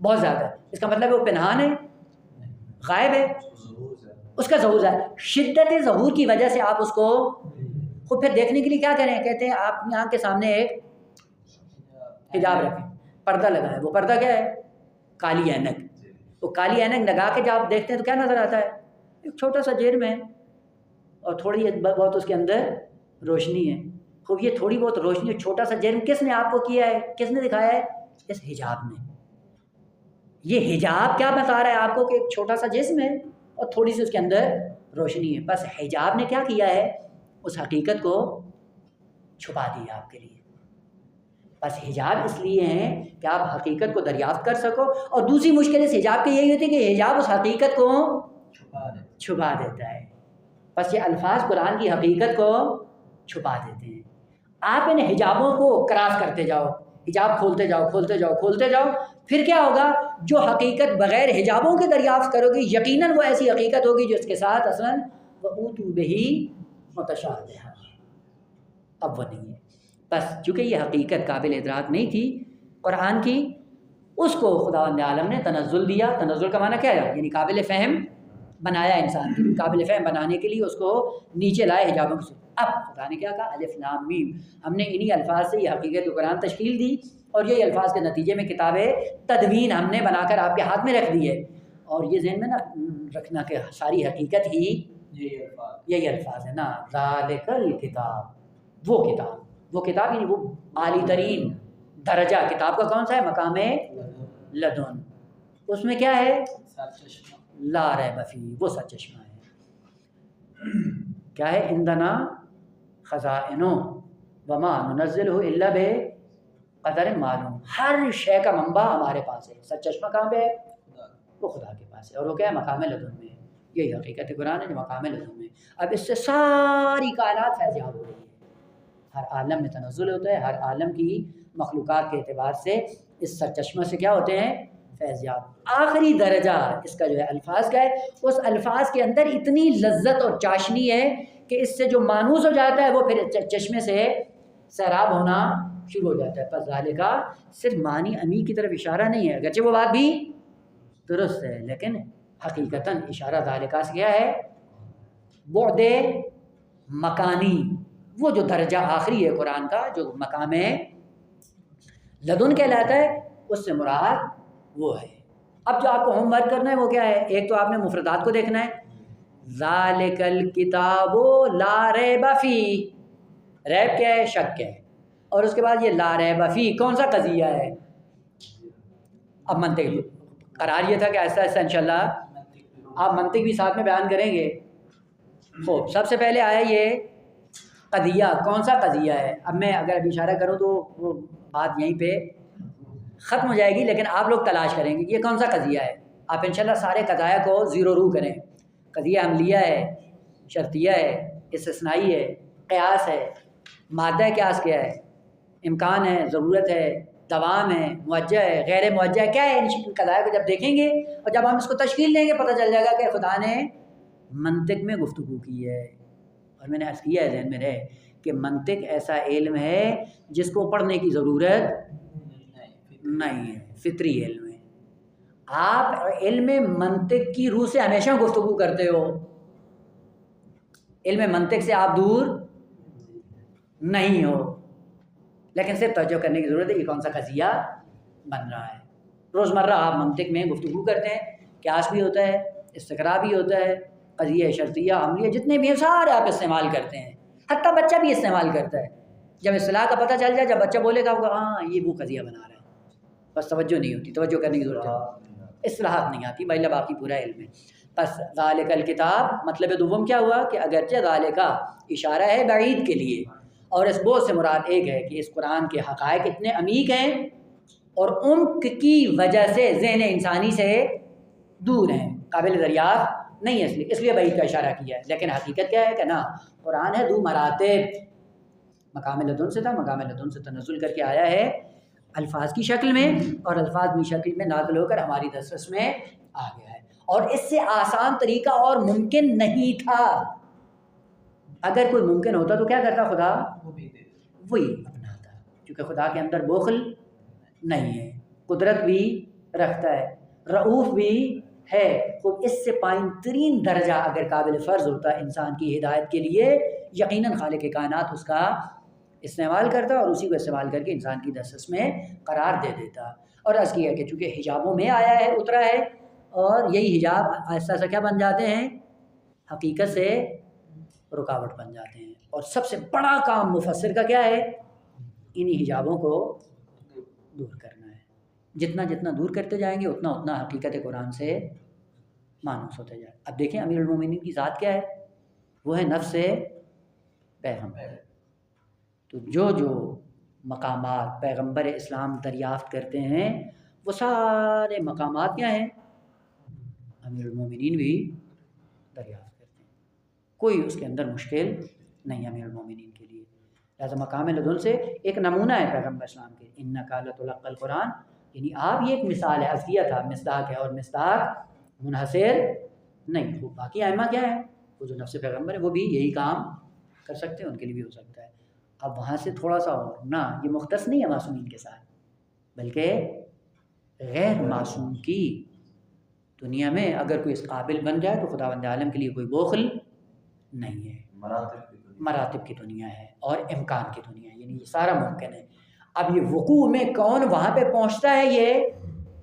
بہت زیادہ، اس کا مطلب وہ پنہان ہے، غائب ہے، اس کا ظہور ہے، شدت ظہور کی وجہ سے آپ اس کو خود پھر دیکھنے کے لیے کیا کریں؟ کہتے ہیں آپ کی آنکھ کے سامنے ایک حجاب رکھیں، پردہ لگائیں۔ وہ پردہ کیا ہے؟ کالی اینک۔ وہ کالی اینک لگا کے جب آپ دیکھتے ہیں تو کیا نظر آتا ہے؟ ایک چھوٹا سا جرم ہے اور تھوڑی بہت اس کے اندر روشنی ہے۔ خوب یہ تھوڑی بہت روشنی، چھوٹا سا جرم کس نے آپ کو کیا ہے؟ کس نے دکھایا ہے؟ اس حجاب نے۔ یہ حجاب کیا بتا رہا ہے آپ کو؟ کہ ایک چھوٹا سا جسم ہے اور تھوڑی سی اس کے اندر روشنی ہے. بس حجاب نے کیا کیا ہے؟ اس حقیقت کو چھپا دیا آپ کے لیے. بس حجاب اس لیے ہیں کہ آپ حقیقت کو دریافت کر سکو، اور دوسری مشکل اس حجاب کی یہی ہوتی ہے کہ حجاب اس حقیقت کو چھپا دیتا ہے. بس یہ الفاظ قرآن کی حقیقت کو چھپا دیتے ہیں. آپ ان حجابوں کو کراس کرتے جاؤ، حجاب کھولتے جاؤ کھولتے جاؤ کھولتے جاؤ، پھر کیا ہوگا؟ جو حقیقت بغیر حجابوں کے دریافت کرو گی یقیناً وہ ایسی حقیقت ہوگی جو اس کے ساتھ اصلاً وَأُوتُوا بِهِ مُتَشَابِهًا، اب وہ نہیں ہے. بس چونکہ یہ حقیقت قابل ادراک نہیں تھی قرآن کی، اس کو خداوند عالم نے تنزل دیا. تنزل کا معنی کیا ہے؟ یعنی قابل فہم بنایا انسان کے لیے. قابل فہم بنانے کے لیے اس کو نیچے لائے حجابوں سے. اب خدا نے کیا کہا؟ الف لام میم، ہم نے انہی الفاظ سے یہ حقیقت قرآن تشکیل دی، اور یہی الفاظ کے نتیجے میں کتاب تدوین ہم نے بنا کر آپ کے ہاتھ میں رکھ دی ہے. اور یہ ذہن میں نہ رکھنا کہ ساری حقیقت ہی یہی الفاظ ہے نا. ذالک الکتاب، وہ کتاب یعنی وہ عالی ترین درجہ کتاب کا کون سا ہے؟ مقام لدن. اس میں کیا ہے؟ لا ریب فیہ، وہ سچ چشمہ ہے. کیا ہے؟ عندنا خزائن وما ننزلہ الا بقدر معلوم. ہر شے کا منبع ہمارے پاس ہے. سچ چشمہ کہاں پہ ہے؟ وہ خدا کے پاس ہے، اور وہ کیا ہے؟ مقام لدن میں. یہی حقیقت قرآن ہے جو مقام لدن میں. اب اس سے ساری کائنات فیضیاب ہو رہی ہے. ہر عالم میں تنزل ہوتا ہے، ہر عالم کی مخلوقات کے اعتبار سے اس سر چشمہ سے کیا ہوتے ہیں؟ فیضیاب. آخری درجہ اس کا جو ہے الفاظ کا ہے. اس الفاظ کے اندر اتنی لذت اور چاشنی ہے کہ اس سے جو مانوس ہو جاتا ہے وہ پھر چشمے سے سیراب ہونا شروع ہو جاتا ہے. پس ذالکا صرف معنی امی کی طرف اشارہ نہیں ہے، اگرچہ وہ بات بھی درست ہے، لیکن حقیقتاً اشارہ ذالکا سے کیا ہے؟ بعد مکانی. وہ جو درجہ آخری ہے قرآن کا جو مقام لدن کہلاتا ہے، اس سے مراد وہ ہے. اب جو آپ کو ہوم ورک کرنا ہے وہ کیا ہے؟ ایک تو آپ نے مفردات کو دیکھنا ہے. ذالک الکتاب لا ریب فیہ، ریب کیا ہے؟ شک ہے. اور اس کے بعد یہ لا ریب فیہ کون سا قضیہ ہے؟ اب منطق قرار یہ تھا کہ ایسا ایسا انشاءاللہ آپ منطق بھی ساتھ میں بیان کریں گے. خوب، سب سے پہلے آیا یہ قضیہ. کون سا قضیہ ہے؟ اب میں اگر ابھی اشارہ کروں تو وہ بات یہیں پہ ختم ہو جائے گی، لیکن آپ لوگ تلاش کریں گے یہ کون سا قضیہ ہے. آپ انشاءاللہ سارے قضایا کو زیرو رو کریں. قضیہ عملیہ ہے، شرطیہ ہے، استثنائی ہے، قیاس ہے، مادہ قیاس کیا ہے، امکان ہے، ضرورت ہے، دوام ہے، موجہ ہے، غیر موجہ ہے. کیا ہے ان قضایا کو جب دیکھیں گے اور جب ہم اس کو تشکیل دیں گے پتہ چل جائے گا کہ خدا نے منطق میں گفتگو کی ہے. اور میں نے عرض کیا ہے ذہن میں رہے کہ منطق ایسا علم ہے جس کو پڑھنے کی ضرورت نہیں ہے، فطری علم ہے. آپ علم منطق کی روح سے ہمیشہ گفتگو کرتے ہو، علم منطق سے آپ دور نہیں ہو، لیکن صرف توجہ کرنے کی ضرورت ہے کہ کون سا قضیہ بن رہا ہے. روزمرہ آپ منطق میں گفتگو کرتے ہیں، قیاس بھی ہوتا ہے، استقراء بھی ہوتا ہے، قضیہ شرطیہ عملیہ جتنے بھی ہیں سارے آپ استعمال کرتے ہیں. حتیٰ بچہ بھی استعمال کرتا ہے. جب اصطلاح کا پتہ چل جائے، جب بچہ بولے گا آپ کو ہاں یہ وہ قضیہ بنا رہا ہے، بس توجہ نہیں ہوتی، توجہ کرنے کی ضرورت ہے. اصطلاحات نہیں آتی بھائی، باقی پورا علم ہے. بس ذالک الکتاب مطلب دوم کیا ہوا کہ اگرچہ ذالکا اشارہ ہے بعید کے لیے، اور اس بہت سے مراد ایک ہے کہ اس قرآن کے حقائق اتنے عمیق ہیں اور عمق کی وجہ سے ذہن انسانی سے دور ہیں، قابل دریافت نہیں ہے، اس لیے بعید کا اشارہ کیا ہے. لیکن حقیقت کیا ہے کہ نا قرآن ہے دو مراتب. مقام لدن سے تھا، مقام لدن سے تنزل کر کے آیا ہے الفاظ کی شکل میں، اور الفاظ کی شکل میں نازل ہو کر ہماری دسترس میں آ گیا ہے. اور اس سے آسان طریقہ اور ممکن نہیں تھا. اگر کوئی ممکن ہوتا تو کیا کرتا خدا؟ وہی اپناتا. کیونکہ خدا کے اندر بخل نہیں ہے، قدرت بھی رکھتا ہے، رؤوف بھی ہے. خود اس سے پائن ترین درجہ اگر قابل فرض ہوتا انسان کی ہدایت کے لیے، یقیناً خالق کائنات اس کا استعمال کرتا اور اسی کو استعمال کر کے انسان کی دسترس میں قرار دے دیتا. اور عرض کیا کہ چونکہ حجابوں میں آیا ہے، اترا ہے، اور یہی حجاب آہستہ آہستہ کیا بن جاتے ہیں؟ حقیقت سے رکاوٹ بن جاتے ہیں. اور سب سے بڑا کام مفسر کا کیا ہے؟ انہی حجابوں کو دور کرنا ہے. جتنا جتنا دور کرتے جائیں گے اتنا اتنا حقیقت قرآن سے مانوس ہوتا جائے. اب دیکھیں امیر المومنین کی ذات کیا ہے؟ وہ ہے نفس پیغمبر. تو جو مقامات پیغمبر اسلام دریافت کرتے ہیں وہ سارے مقامات کیا ہیں؟ امیر المومنین بھی دریافت کرتے ہیں. کوئی اس کے اندر مشکل نہیں امیر المومنین کے لیے. لہٰذا مقام لدن سے ایک نمونہ ہے پیغمبر اسلام کے. انک لتلقی القرآن، یعنی آپ یہ ایک مثال ہے، عرض کیا تھا مصداق ہے، اور مصداق منحصر نہیں. وہ باقی ائمہ کیا ہے؟ وہ جو نفس پیغمبر ہے وہ بھی یہی کام کر سکتے ہیں، ان کے لیے بھی ہو سکتا ہے. اب وہاں سے تھوڑا سا اور نہ، یہ مختص نہیں ہے معصومین کے ساتھ، بلکہ غیر معصوم کی دنیا میں اگر کوئی اس قابل بن جائے تو خداوند عالم کے لیے کوئی بخل نہیں ہے. مراتب کی دنیا ہے اور امکان کی دنیا ہے، یعنی یہ سارا ممکن ہے. اب یہ وقوع میں کون وہاں پہ پہنچتا ہے یہ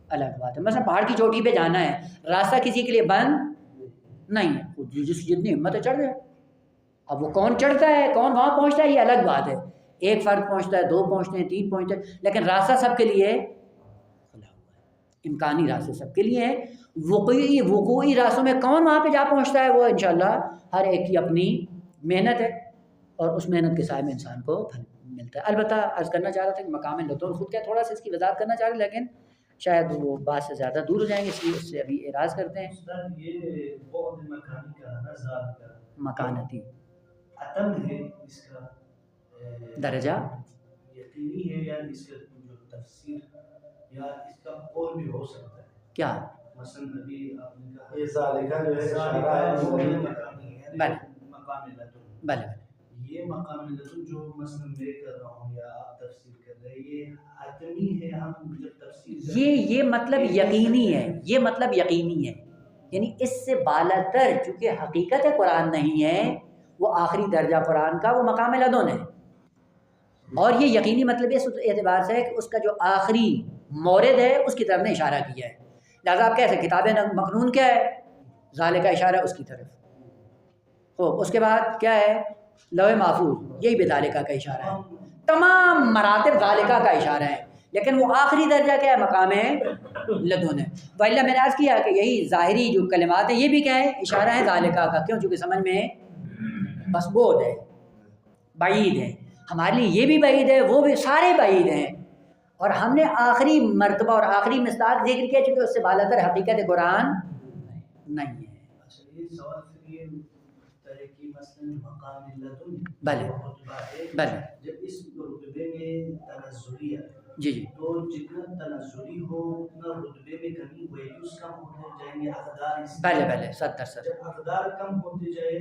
الگ بات ہے. مثلا پہاڑ کی چوٹی پہ جانا ہے، راستہ کسی کے لیے بند نہیں ہے، جس کی جتنی ہمت ہے چڑھ جائے. اب وہ کون چڑھتا ہے، کون وہاں پہنچتا ہے، یہ الگ بات ہے. ایک فرد پہنچتا ہے، 2 پہنچتے ہیں، 3 پہنچتے ہیں، لیکن راستہ سب کے لیے کھلا ہوا ہے. امکانی راستے سب کے لیے ہیں. وقوعی راستوں میں کون وہاں پہ جا پہنچتا ہے، وہ انشاءاللہ ہر ایک کی اپنی محنت ہے، اور اس محنت کے سائے میں انسان کو پھل ملتا ہے. البتہ عرض کرنا چاہ رہا تھا کہ مقام لدن خود کیا، تھوڑا سا اس کی وضاحت کرنا چاہ رہے، لیکن شاید وہ بات سے زیادہ دور ہو جائیں گے، اس لیے اس سے ابھی اعراض کرتے ہیں. مکانتی عتم ہے اس کا درجہ یقینی ہے، یا اس کا جو تفسیر یا اس کا اور بھی ہو سکتا ہے. کیا مثلا ابھی آپ نے کہا یہ ذالکہ جو ہے اشارہ ہے مقامی ہے، مقام لدن. بلے یہ مقام لدن جو مثلا میں کر رہا ہوں یا آپ تفسیر کر رہے ہیں، یہ حتمی ہے. ہم جب تفسیر یہ مطلب یقینی ہے، یہ مطلب یقینی ہے، یعنی اس سے بالاتر چونکہ حقیقت قرآن نہیں ہے، وہ آخری درجہ قرآن کا وہ مقام لدن ہے. اور یہ یقینی مطلب اس اعتبار سے ہے کہ اس کا جو آخری مورد ہے اس کی طرف نے اشارہ کیا ہے. لہٰذا آپ کیسے کتاب مکنون کیا ہے؟ ذالکہ اشارہ اس کی طرف. اس کے بعد کیا ہے؟ لوح محفوظ، یہی بذالکہ کا اشارہ ہے. تمام مراتب ذالکہ کا اشارہ ہے، لیکن وہ آخری درجہ کیا ہے؟ مقام لدن ہے. وَإِلَّا میں نے عرض کیا کہ یہی ظاہری جو کلمات ہیں یہ بھی کیا ہے؟ اشارہ ہے ذالکہ کا. کیوں؟ چونکہ سمجھ میں بس بعد ہے، بعید ہے. ہمارے لیے یہ بھی بعید ہے، وہ بھی، سارے بعید ہیں. اور ہم نے آخری مرتبہ اور آخری مصداق ذکر کیا چونکہ اس سے بالاتر حقیقت قرآن نہیں ہے. اچھا، یہ سوال پھر یہ طرح کی مثلا مقام لدن بلے رتبہ ہے، بلے جب اس رتبے میں تنزلی ہے جی جی تو جتنا تنزلی ہو اتنا رتبے میں کمی ویلیوز کم ہوتے جائیں گے، اقدار اس بلے بلے 70%. جب اقدار کم ہوتے جائے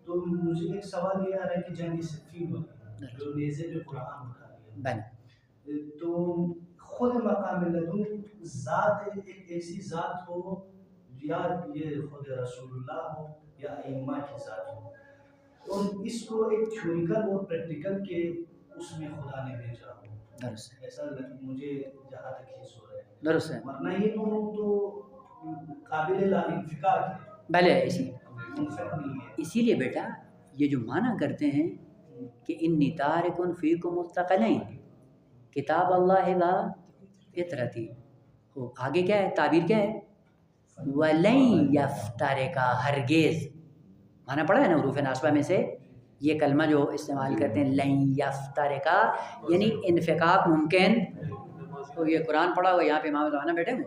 تو مجھے ایک سوال یہ آ رہا ہے کہ جنگ صفین ہوگی جو نیزے پہ قرآن اٹھا دیا، بلے تو خود مقام لدن ذات ایک ایسی ذات ہو، یا یہ خود رسول اللہ ہو یا ائمہ کی ذات ہو، اور اس کو ایک تھیوریکل اور پریکٹیکل کے اس میں خدا نے بھیجا ہو. درست ہے، ایسا مجھے جہاں تک حس ہو رہا ہے. درست ہے. ورنہ یہ دونوں تو قابل لا انفکاک ہے، بلے منفک نہیں ہے. اسی لیے بیٹا یہ جو معنی کرتے ہیں کہ انی تارک فیکم الثقلین کتاب اللہ و فطرتی، وہ آگے کیا ہے؟ تعبیر کیا ہے؟ وَلَن یفترقا، ہرگز. معنی پڑھا ہے نا حروف ناصبہ میں سے یہ کلمہ جو استعمال کرتے ہیں لن یفترقا، یعنی انفقاق ممکن. تو یہ قرآن پڑھا ہوا یہاں پہ امام زمانہ بیٹھے ہوئے،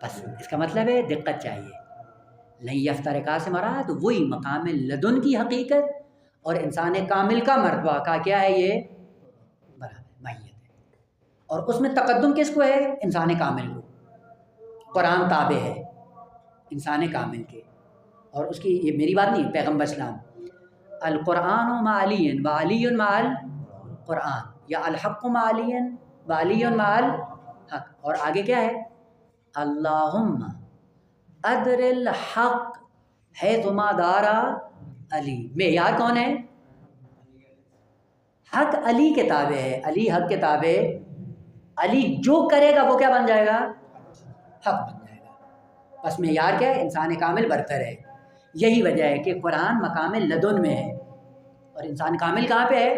بس اس کا مطلب ہے دقت چاہیے. لن یفترقا سے مراد وہی مقام لدن کی حقیقت اور انسان کامل کا مرتبہ کا کیا ہے؟ یہ برابر ماہیت ہے. اور اس میں تقدم کس کو ہے؟ انسان کامل کو. قرآن تابع ہے انسان کامل کے، اور اس کی یہ میری بات نہیں، پیغمبر اسلام. القرآن مع علی و علی مع القرآن، یا الحق مع علی و علی مع الحق. اور آگے کیا ہے؟ اللہم ادر الحق حیثما دارا علی. معیار کون ہے؟ حق علی کے تابع ہے، علی حق کے تابع. علی جو کرے گا وہ کیا بن جائے گا؟ حق بن جائے گا. بس معیار کیا ہے؟ انسان کامل برتر ہے. یہی وجہ ہے کہ قرآن مقام لدن میں ہے اور انسان کامل کہاں پہ ہے؟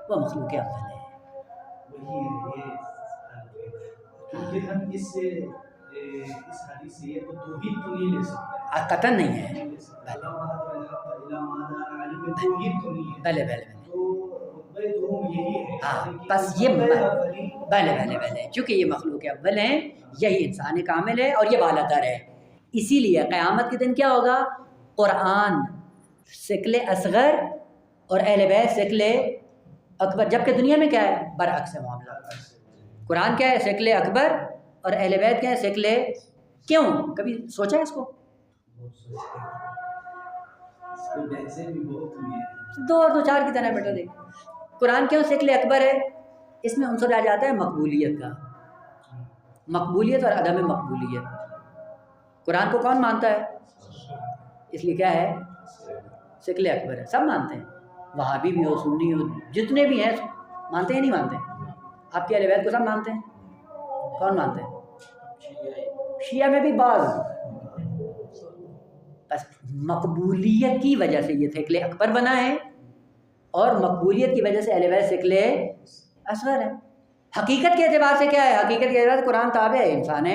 وہ مخلوق افضل ہے. پھر ہم اس حدیث سے یہ تو توحید تو نہیں لے سکتے، قطعاً نہیں ہے. اللہ وحدہ الحق الا مادہ عالم توحید تو نہیں ہے. بلے بلے تو رتبہ دوم یہی ہے. ہاں بس یہ بلے چونکہ یہ مخلوق اول ہیں، یہی انسان کامل ہے اور یہ بالا تر ہے. اسی لیے قیامت کے دن کیا ہوگا؟ قرآن شکل اصغر اور اہل بیت شکل اکبر، جبکہ دنیا میں کیا ہے؟ برعکس ہے معاملہ. قرآن کیا ہے؟ شکل اکبر اور اہل بیت کیا ہے؟ شکل. کیوں؟ کبھی سوچا ہے اس کو؟ دو چار کی طرح بیٹا دیکھ. قرآن کیوں شکل اکبر ہے؟ اس میں عنصر آ جاتا ہے مقبولیت کا، مقبولیت اور عدم مقبولیت. قرآن کو کون مانتا ہے؟ اس لیے کیا ہے؟ شکل اکبر ہے. سب مانتے ہیں، وہابی بھی ہو، سنی ہو، جتنے بھی ہیں مانتے ہیں. نہیں مانتے؟ آپ کے اہل بیت کو سب مانتے ہیں؟ کون مانتے ہیں؟ شیعہ میں بھی بعض. بس مقبولیت کی وجہ سے یہ شکل اکبر بنا ہے اور مقبولیت کی وجہ سے اہل بیت شکل اصغر ہے. حقیقت کے اعتبار سے کیا ہے؟ حقیقت کے اعتبار سے قرآن تابع ہے انسان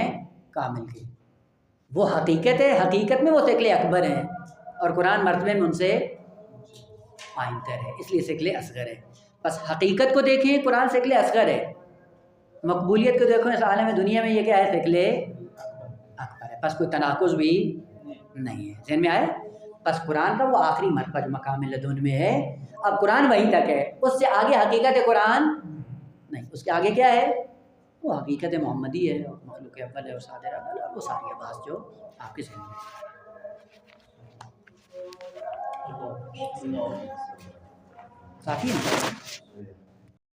کامل کی. وہ حقیقت ہے، حقیقت میں وہ شکل اکبر ہیں اور قرآن مرتبے میں ان سے آئندر ہے، اس لیے شکل اصغر ہے. بس حقیقت کو دیکھیں، قرآن شکل اصغر ہے. مقبولیت کو دیکھیں، اس عالم دنیا میں یہ کیا ہے؟ شکل اکبر ہے. بس کوئی تناقض بھی نہیں ہے. ذہن میں آئے؟ بس قرآن کا وہ آخری مرتبہ جو مقام لدن میں ہے، اب قرآن وہیں تک ہے، اس سے آگے حقیقت قرآن نہیں. اس کے آگے کیا ہے؟ وہ حقیقت محمدی ہے، مخلوق اول ہے اور صادر اول، اور وہ ساری بات جو آپ کے ذہن میں کافی ہے.